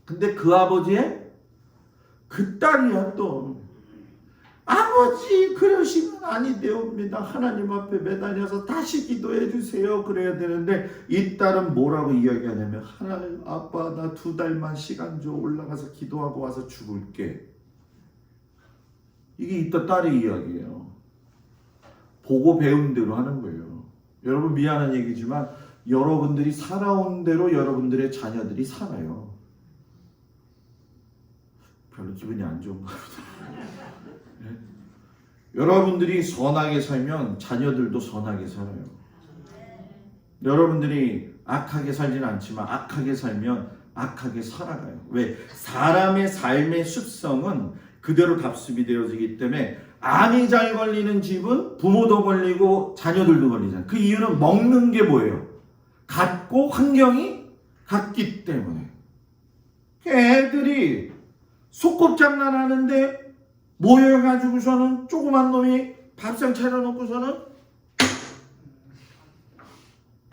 근데 그 아버지의 그 딸이야 또. 아버지 그러시면 아니 되옵니다. 하나님 앞에 매달려서 다시 기도해 주세요. 그래야 되는데 이 딸은 뭐라고 이야기하냐면 하나님 아빠 나 2달만 시간 줘. 올라가서 기도하고 와서 죽을게. 이게 이따 딸의 이야기예요. 보고 배운 대로 하는 거예요. 여러분 미안한 얘기지만 여러분들이 살아온 대로 여러분들의 자녀들이 살아요. 별로 기분이 안 좋은가 보다. 네? 여러분들이 선하게 살면 자녀들도 선하게 살아요. 여러분들이 악하게 살지는 않지만 악하게 살면 악하게 살아가요. 왜? 사람의 삶의 습성은 그대로 답습이 되어지기 때문에 암이 잘 걸리는 집은 부모도 걸리고 자녀들도 걸리잖아요. 그 이유는 먹는 게 뭐예요? 같고 환경이 같기 때문에. 애들이 소꿉장난하는데 모여가지고서는 조그만 놈이 밥상 차려놓고서는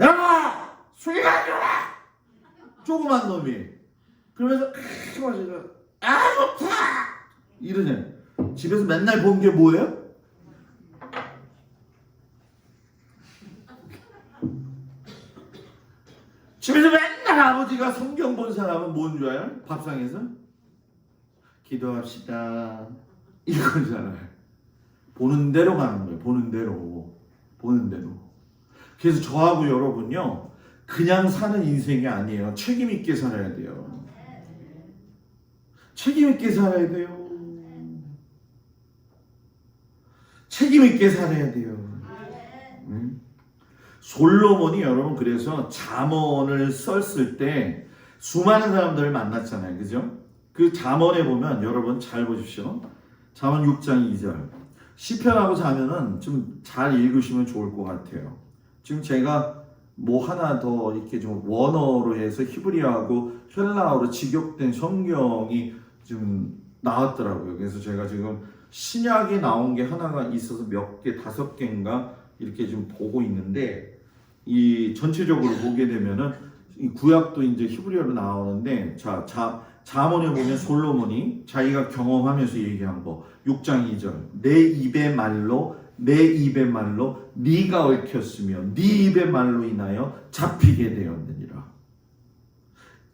야! 술 가져라! 조그만 놈이 그러면서 아 좋다! 이러잖아요. 집에서 맨날 본 게 뭐예요? 집에서 맨날 아버지가 성경 본 사람은 뭔 줄 알아요? 밥상에서? 기도합시다. 이거잖아요. 보는 대로 가는 거예요. 보는 대로. 보는 대로. 그래서 저하고 여러분요. 그냥 사는 인생이 아니에요. 책임 있게 살아야 돼요. 책임 있게 살아야 돼요. 책임 있게 살아야 돼요. 솔로몬이 여러분 그래서 잠언을 썼을 때 수많은 사람들을 만났잖아요. 그죠? 그 잠언에 보면 여러분 잘 보십시오. 잠언 6장 2절. 시편하고 자면은 좀 잘 읽으시면 좋을 것 같아요. 지금 제가 뭐 하나 더 이렇게 좀 원어로 해서 히브리어하고 헬라어로 직역된 성경이 좀 나왔더라고요. 그래서 제가 지금 신약에 나온 게 하나가 있어서 몇 개, 5개인가 이렇게 좀 보고 있는데 이 전체적으로 보게 되면은 이 구약도 이제 히브리어로 나오는데 잠언에 보면 솔로몬이 자기가 경험하면서 얘기한 거 6장 2절 내 입의 말로 네가 얽혔으며 네 입의 말로 인하여 잡히게 되었느니라.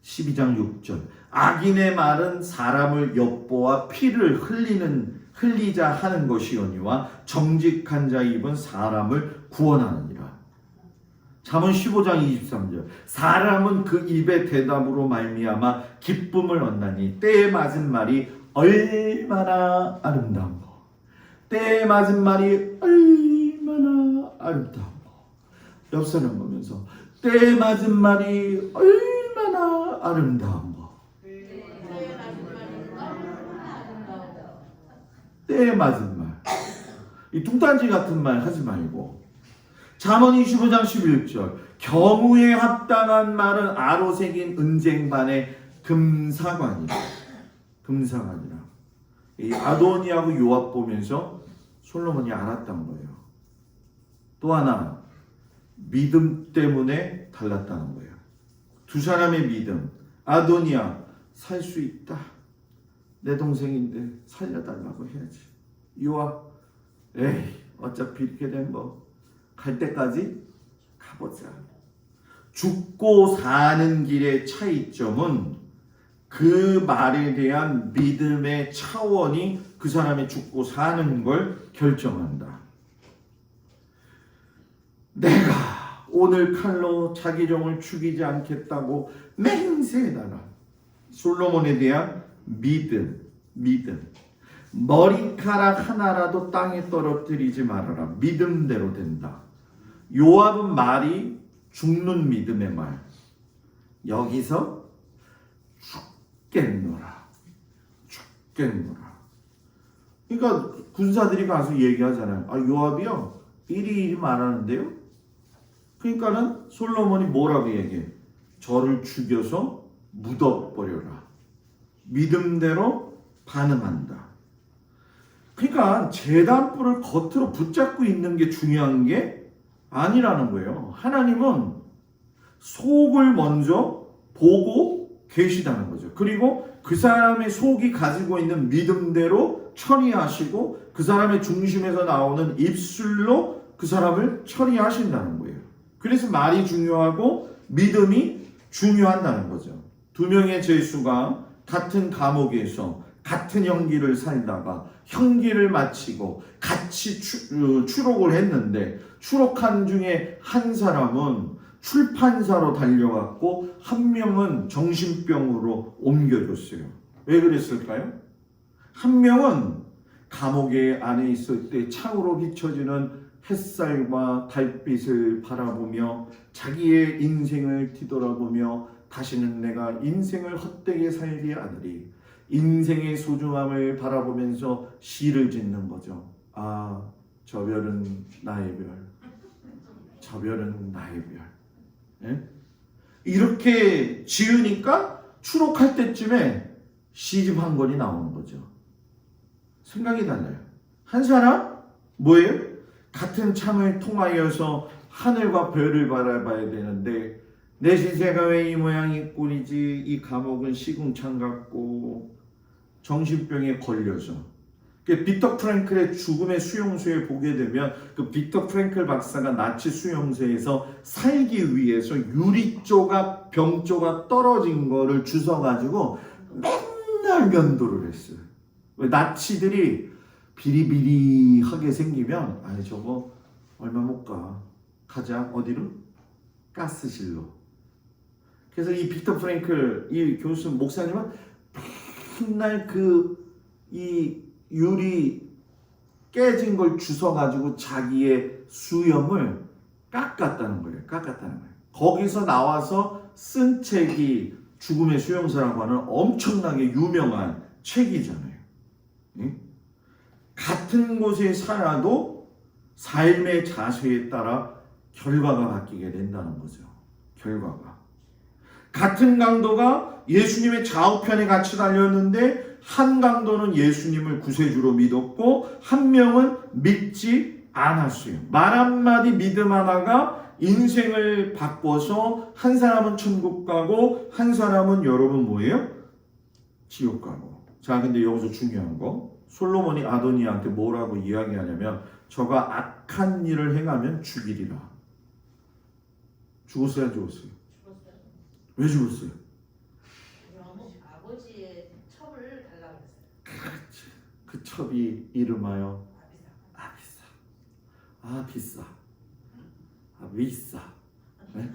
12장 6절 악인의 말은 사람을 엿보아 피를 흘리자 하는 것이오니와 정직한 자의 입은 사람을 구원하느니라. 잠언 15장 23절 사람은 그 입의 대답으로 말미암아 기쁨을 얻나니 때에 맞은 말이 얼마나 아름다운 거. 때에 맞은 말이 얼마나 아름다운 거. 옆 사람 보면서 때에 맞은 말이 얼마나 아름다운 거. 때에 맞은 말. 이 뚱딴지 같은 말 하지 말고. 잠언 25장 11절 경우에 합당한 말은 아로 새긴 은쟁반의 금사관이라. 금사관이라. 이 아도니하고 요압 보면서 솔로몬이 알았던 거예요. 또 하나 믿음 때문에 달랐다는 거예요. 두 사람의 믿음. 아도니아 살 수 있다. 내 동생인데 살려달라고 해야지. 요압 에이 어차피 이렇게 된 거 갈 때까지 가보자. 죽고 사는 길의 차이점은 그 말에 대한 믿음의 차원이 그 사람이 죽고 사는 걸 결정한다. 내가 오늘 칼로 자기 종을 죽이지 않겠다고 맹세해달라. 솔로몬에 대한 믿음. 머리카락 하나라도 땅에 떨어뜨리지 말아라. 믿음대로 된다. 요압은 말이 죽는 믿음의 말. 여기서 죽겠노라. 그러니까 군사들이 가서 얘기하잖아요. 요압이요 이리 말하는데요. 그러니까는 솔로몬이 뭐라고 얘기해? 저를 죽여서 묻어버려라. 믿음대로 반응한다. 그러니까 제단불을 겉으로 붙잡고 있는 게 중요한 게 아니라는 거예요. 하나님은 속을 먼저 보고 계시다는 거죠. 그리고 그 사람의 속이 가지고 있는 믿음대로 처리하시고 그 사람의 중심에서 나오는 입술로 그 사람을 처리하신다는 거예요. 그래서 말이 중요하고 믿음이 중요하다는 거죠. 두 명의 죄수가 같은 감옥에서 같은 형기를 살다가 형기를 마치고 같이 추록을 했는데 추록한 중에 한 사람은 출판사로 달려갔고 한 명은 정신병으로 옮겨졌어요. 왜 그랬을까요? 한 명은 감옥에 안에 있을 때 창으로 비춰지는 햇살과 달빛을 바라보며 자기의 인생을 뒤돌아보며 다시는 내가 인생을 헛되게 살게 하느니 인생의 소중함을 바라보면서 시를 짓는 거죠. 저 별은 나의 별, 저 별은 나의 별. 예? 이렇게 지으니까 추록할 때쯤에 시집 한 권이 나오는 거죠. 생각이 달라요. 한 사람 뭐예요? 같은 창을 통하여서 하늘과 별을 바라봐야 되는데 내 시세가 왜 이 모양이 꼴이지? 이 감옥은 시궁창 같고 정신병에 걸려서. 빅터 프랭클의 죽음의 수용소에 보게 되면 그 빅터 프랭클 박사가 나치 수용소에서 살기 위해서 유리 조각, 병 조각 떨어진 거를 주워가지고 맨날 면도를 했어요. 왜 나치들이 비리비리하게 생기면 저거 얼마 못 가자 어디로? 가스실로. 그래서 이 빅터 프랭클 이 교수 목사님은 맨날 이 유리 깨진 걸 주워가지고 자기의 수염을 깎았다는 거예요. 거기서 나와서 쓴 책이 죽음의 수용소라고 하는 엄청나게 유명한 책이잖아요. 응? 같은 곳에 살아도 삶의 자세에 따라 결과가 바뀌게 된다는 거죠. 결과가. 같은 강도가 예수님의 좌우편에 같이 달렸는데 한 강도는 예수님을 구세주로 믿었고 한 명은 믿지 않았어요. 말 한마디 믿음 하나가 인생을 바꿔서 한 사람은 천국 가고 한 사람은 여러분 뭐예요? 지옥 가고. 자, 근데 여기서 중요한 거 솔로몬이 아도니아한테 뭐라고 이야기하냐면 저가 악한 일을 행하면 죽이리라. 죽었어요? 안 죽었어요? 왜 죽었어요? 아버지의 첩을 달라고 했어요. 그렇지. 그 첩이 이름하여 비싸. 네?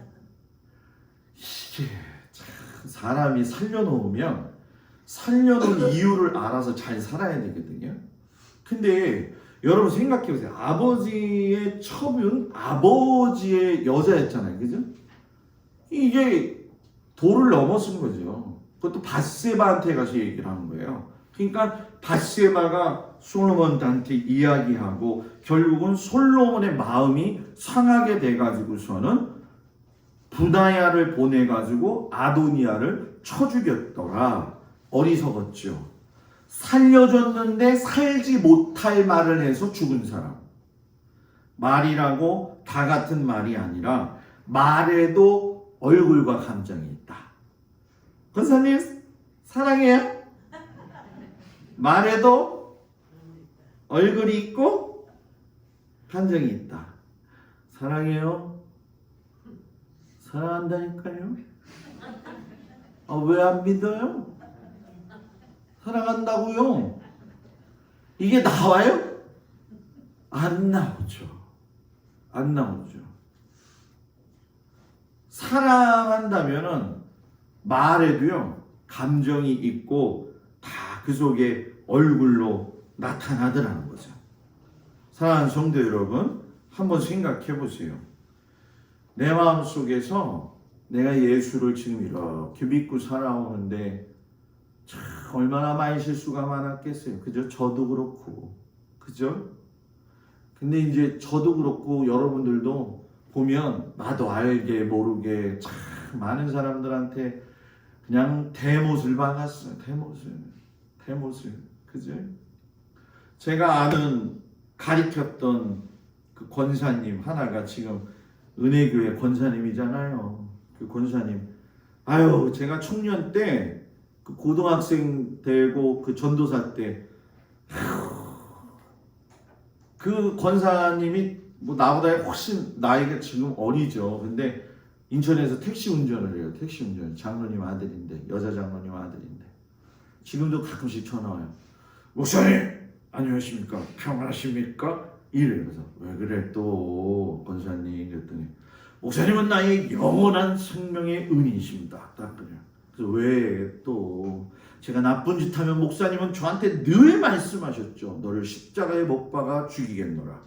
이게 참 사람이 살려놓은 이유를 알아서 잘 살아야 되거든요. 근데 여러분 생각해보세요. 아버지의 첩은 아버지의 여자였잖아요. 그죠? 이게 도를 넘어선 거죠. 그것도 밧세바한테 가서 얘기를 하는 거예요. 그러니까 밧세바가 솔로몬한테 이야기하고 결국은 솔로몬의 마음이 상하게 돼가지고서는 부나야를 보내가지고 아도니아를 쳐 죽였더라. 어리석었죠. 살려줬는데 살지 못할 말을 해서 죽은 사람. 말이라고 다 같은 말이 아니라 말에도 얼굴과 감정이 있다. 권사님 사랑해요? 말에도 얼굴이 있고 감정이 있다. 사랑해요? 사랑한다니까요? 왜 안 믿어요? 사랑한다고요. 이게 나와요? 안 나오죠. 안 나오죠. 사랑한다면은 말에도요 감정이 있고 다 그 속에 얼굴로 나타나더라는 거죠. 사랑하는 성도 여러분, 한번 생각해 보세요. 내 마음 속에서 내가 예수를 지금 이렇게 믿고 살아오는데 참 얼마나 많이 실수가 많았겠어요. 그죠? 저도 그렇고, 그죠? 근데 이제 저도 그렇고 여러분들도 보면 나도 알게 모르게 참 많은 사람들한테 그냥 대못을 박았어요. 대못을. 그죠? 제가 아는 가리켰던 그 권사님 하나가 지금 은혜교회 권사님이잖아요. 그 권사님. 아유, 제가 청년 때 그 고등학생 되고 그 전도사 때 그 권사님이 뭐 나보다 훨씬 나이가 지금 어리죠. 근데 인천에서 택시 운전을 해요. 택시 운전. 장로님 아들인데, 여자 장로님 아들인데. 지금도 가끔씩 전화 와요. 목사님, 안녕하십니까? 평안하십니까? 이래요. 그래서 왜 그래 또 권사님 그랬더니 목사님은 나의 영원한 생명의 은이십니다. 딱 그래요. 그래서 왜 또 제가 나쁜 짓 하면 목사님은 저한테 늘 말씀하셨죠. 너를 십자가에 못 박아 죽이겠노라.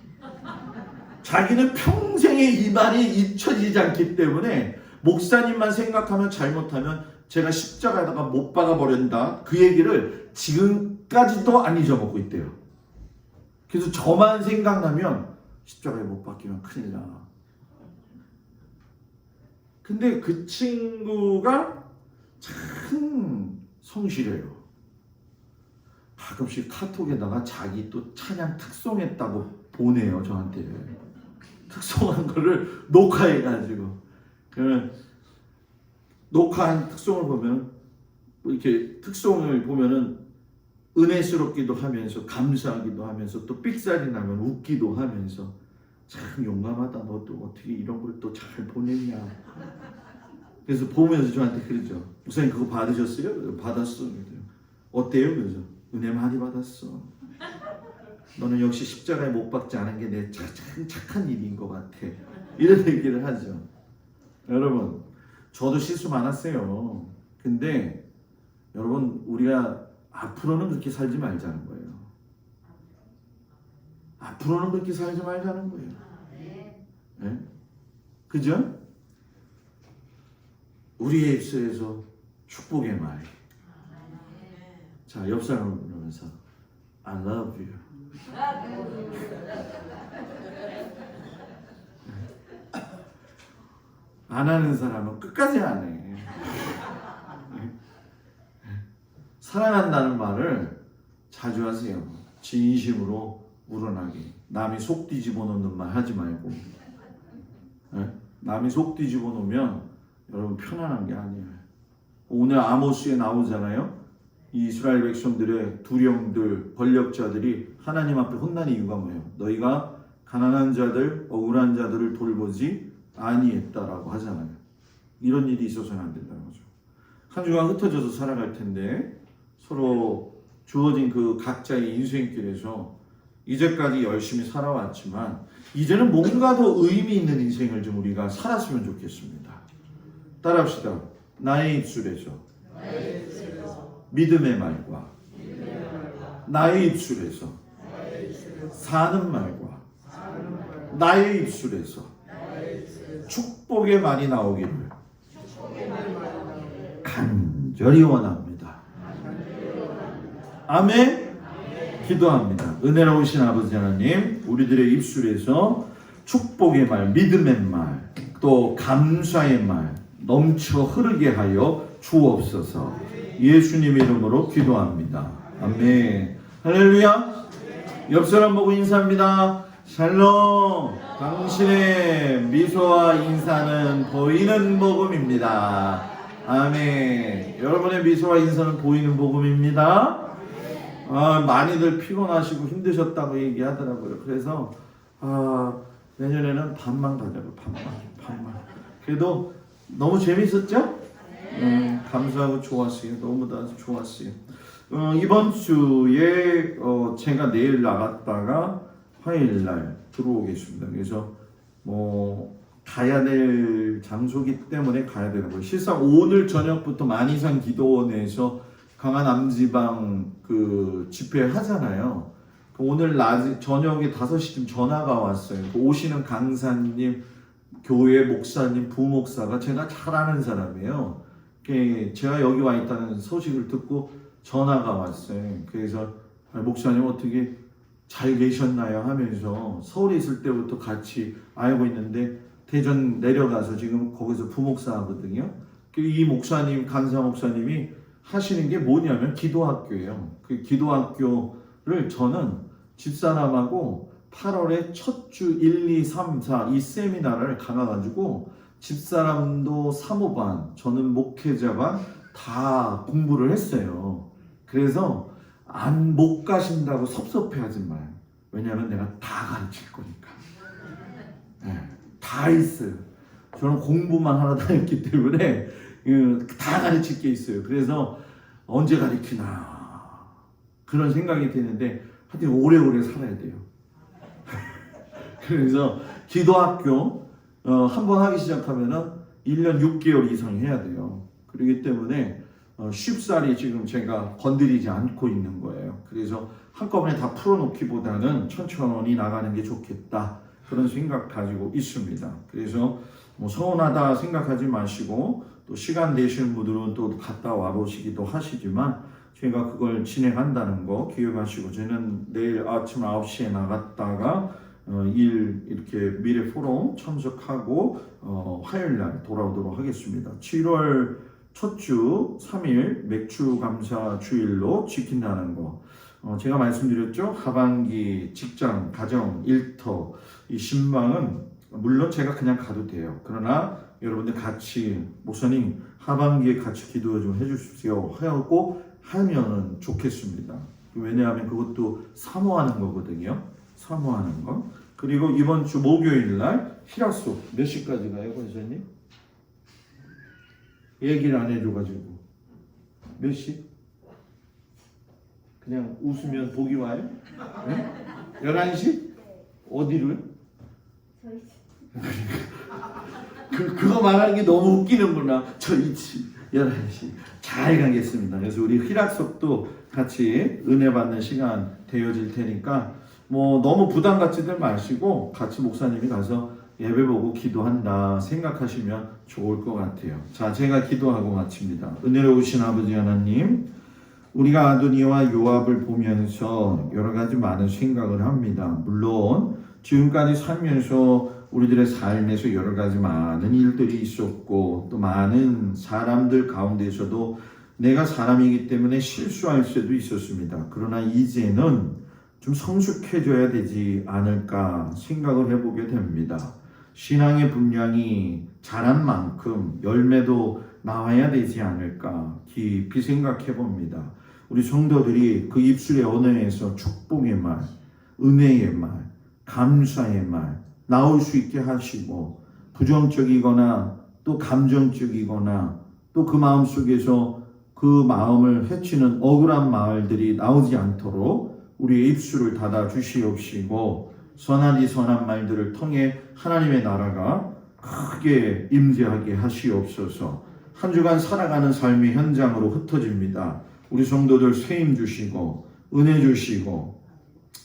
자기는 평생에 이 말이 잊혀지지 않기 때문에 목사님만 생각하면 잘못하면 제가 십자가에다가 못 박아 버린다. 그 얘기를 지금까지도 안 잊어먹고 있대요. 그래서 저만 생각나면 십자가에 못 박히면 큰일 나. 근데 그 친구가 참 성실해요. 가끔씩 카톡에다가 자기 또 찬양 특송했다고 보내요, 저한테. 특송한 거를 녹화해가지고. 그러면 녹화한 특송을 보면 이렇게 특송을 보면은 은혜스럽기도 하면서 감사하기도 하면서 또 삑살이 나면 웃기도 하면서 참 용감하다. 너 또 어떻게 이런 걸 또 잘 보냈냐. 그래서 보면서 저한테 그러죠. 목사님 그거 받으셨어요? 받았어. 어때요? 그래서 은혜 많이 받았어. 너는 역시 십자가에 못 박지 않은 게 내 착한 일인 것 같아. 이런 얘기를 하죠. 여러분, 저도 실수 많았어요. 근데 여러분, 우리가 앞으로는 그렇게 살지 말자는 거예요. 앞으로는 그렇게 살지 말자는 거예요. 네? 그죠? 우리의 입술에서 축복의 말. 자, 옆 사람을 보면서 I love you. 안 하는 사람은 끝까지 안 해. 사랑한다는 말을 자주 하세요. 진심으로 우러나게. 남이 속 뒤집어 놓는 말 하지 말고. 남이 속 뒤집어 놓으면 여러분 편안한 게 아니에요. 오늘 아모스에 나오잖아요. 이 이스라엘 백성들의 두령들, 권력자들이 하나님 앞에 혼난 이유가 뭐예요? 너희가 가난한 자들, 억울한 자들을 돌보지 아니했다라고 하잖아요. 이런 일이 있어서는 안 된다는 거죠. 한 주간 흩어져서 살아갈 텐데 서로 주어진 그 각자의 인생길에서 이제까지 열심히 살아왔지만 이제는 뭔가 더 의미 있는 인생을 좀 우리가 살았으면 좋겠습니다. 따라합시다. 나의 입술에서 믿음의 말과 나의 입술에서 사는 말과 나의 입술에서 축복의 말이 나오기를 간절히 원합니다. 아멘. 기도합니다. 은혜로우신 아버지 하나님, 우리들의 입술에서 축복의 말, 믿음의 말, 또 감사의 말 넘쳐 흐르게 하여 주옵소서. 예수님 이름으로 기도합니다. 아멘. 할렐루야. 옆 사람 보고 인사합니다. 샬롬. 당신의 미소와 인사는 보이는 복음입니다. 아멘. 여러분의 미소와 인사는 보이는 복음입니다. 많이들 피곤하시고 힘드셨다고 얘기하더라고요. 그래서 내년에는 반만 가자고. 반만. 그래도 너무 재밌었죠? 감사하고 좋았어요. 너무 다 좋았어요. 이번 주에 제가 내일 나갔다가 화요일 날 들어오겠습니다. 그래서 뭐 가야 될 장소기 때문에 가야 되는 거예요. 실상 오늘 저녁부터 만이산 기도원에서 강한 남지방 그 집회 하잖아요. 오늘 저녁에 5시쯤 전화가 왔어요. 오시는 강사님, 교회 목사님, 부목사가 제가 잘 아는 사람이에요. 제가 여기 와 있다는 소식을 듣고 전화가 왔어요. 그래서 목사님 어떻게 잘 계셨나요? 하면서 서울에 있을 때부터 같이 알고 있는데 대전 내려가서 지금 거기서 부목사 하거든요. 이 목사님, 간사 목사님이 하시는 게 뭐냐면 기도학교예요. 그 기도학교를 저는 집사람하고 8월에 첫 주 1, 2, 3, 4 이 세미나를 가가지고 집사람도 사모반, 저는 목회자반 다 공부를 했어요. 그래서 못 가신다고 섭섭해하지 마요. 왜냐하면 내가 다 가르칠 거니까. 네, 다 있어요. 저는 공부만 하러 다녔기 때문에 다 가르칠 게 있어요. 그래서 언제 가르치나 그런 생각이 드는데 하여튼 오래오래 살아야 돼요. 그래서 기도학교 한번 하기 시작하면은 1년 6개월 이상 해야 돼요. 그렇기 때문에 쉽사리 지금 제가 건드리지 않고 있는 거예요. 그래서 한꺼번에 다 풀어놓기보다는 천천히 나가는 게 좋겠다. 그런 생각 가지고 있습니다. 그래서 뭐 서운하다 생각하지 마시고 또 시간 되시는 분들은 또 갔다 와 보시기도 하시지만 제가 그걸 진행한다는 거 기억하시고 저는 내일 아침 9시에 나갔다가 이렇게 미래 포럼 참석하고 화요일 날 돌아오도록 하겠습니다. 7월 첫 주 3일 맥주 감사 주일로 지킨다는 거 제가 말씀드렸죠. 하반기 직장, 가정, 일터 이 신방은 물론 제가 그냥 가도 돼요. 그러나 여러분들 같이 목사님 하반기에 같이 기도 좀 해주십시오 하고 하면은 좋겠습니다. 왜냐하면 그것도 사모하는 거거든요. 사모하는 거. 그리고 이번 주 목요일 날 히라소 몇 시까지 가요, 권사님? 얘기를 안 해줘가지고 몇 시? 그냥 웃으면 복이 와요? 네? 11시? 어디로요? 저희 그거 말하는 게 너무 웃기는구나. 저희 집 11시 잘 가겠습니다. 그래서 우리 희락석도 같이 은혜 받는 시간 되어질 테니까 뭐 너무 부담 갖지들 마시고 같이 목사님이 가서 예배 보고 기도한다 생각하시면 좋을 것 같아요. 자, 제가 기도하고 마칩니다. 은혜로우신 아버지 하나님, 우리가 아도니와 요압을 보면서 여러 가지 많은 생각을 합니다. 물론 지금까지 살면서 우리들의 삶에서 여러 가지 많은 일들이 있었고 또 많은 사람들 가운데서도 내가 사람이기 때문에 실수할 수도 있었습니다. 그러나 이제는 좀 성숙해져야 되지 않을까 생각을 해보게 됩니다. 신앙의 분량이 자란 만큼 열매도 나와야 되지 않을까 깊이 생각해 봅니다. 우리 성도들이 그 입술의 언어에서 축복의 말, 은혜의 말, 감사의 말 나올 수 있게 하시고 부정적이거나 또 감정적이거나 또 그 마음 속에서 그 마음을 해치는 억울한 말들이 나오지 않도록 우리의 입술을 닫아 주시옵시고 선하디 선한 말들을 통해 하나님의 나라가 크게 임재하게 하시옵소서. 한 주간 살아가는 삶의 현장으로 흩어집니다. 우리 성도들 쇠임 주시고 은혜 주시고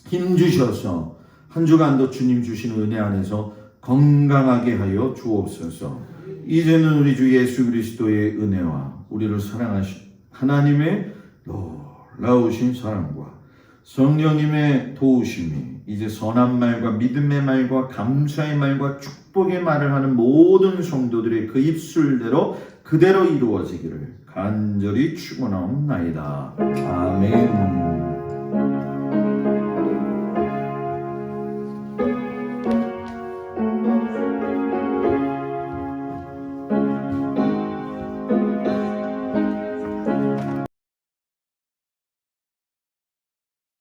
힘 주셔서 한 주간도 주님 주시는 은혜 안에서 건강하게 하여 주옵소서. 이제는 우리 주 예수 그리스도의 은혜와 우리를 사랑하신 하나님의 놀라우신 사랑과 성령님의 도우심이 이제 선한 말과 믿음의 말과 감사의 말과 축복의 말을 하는 모든 성도들의 그 입술대로 그대로 이루어지기를 간절히 축원하옵나이다. 아멘.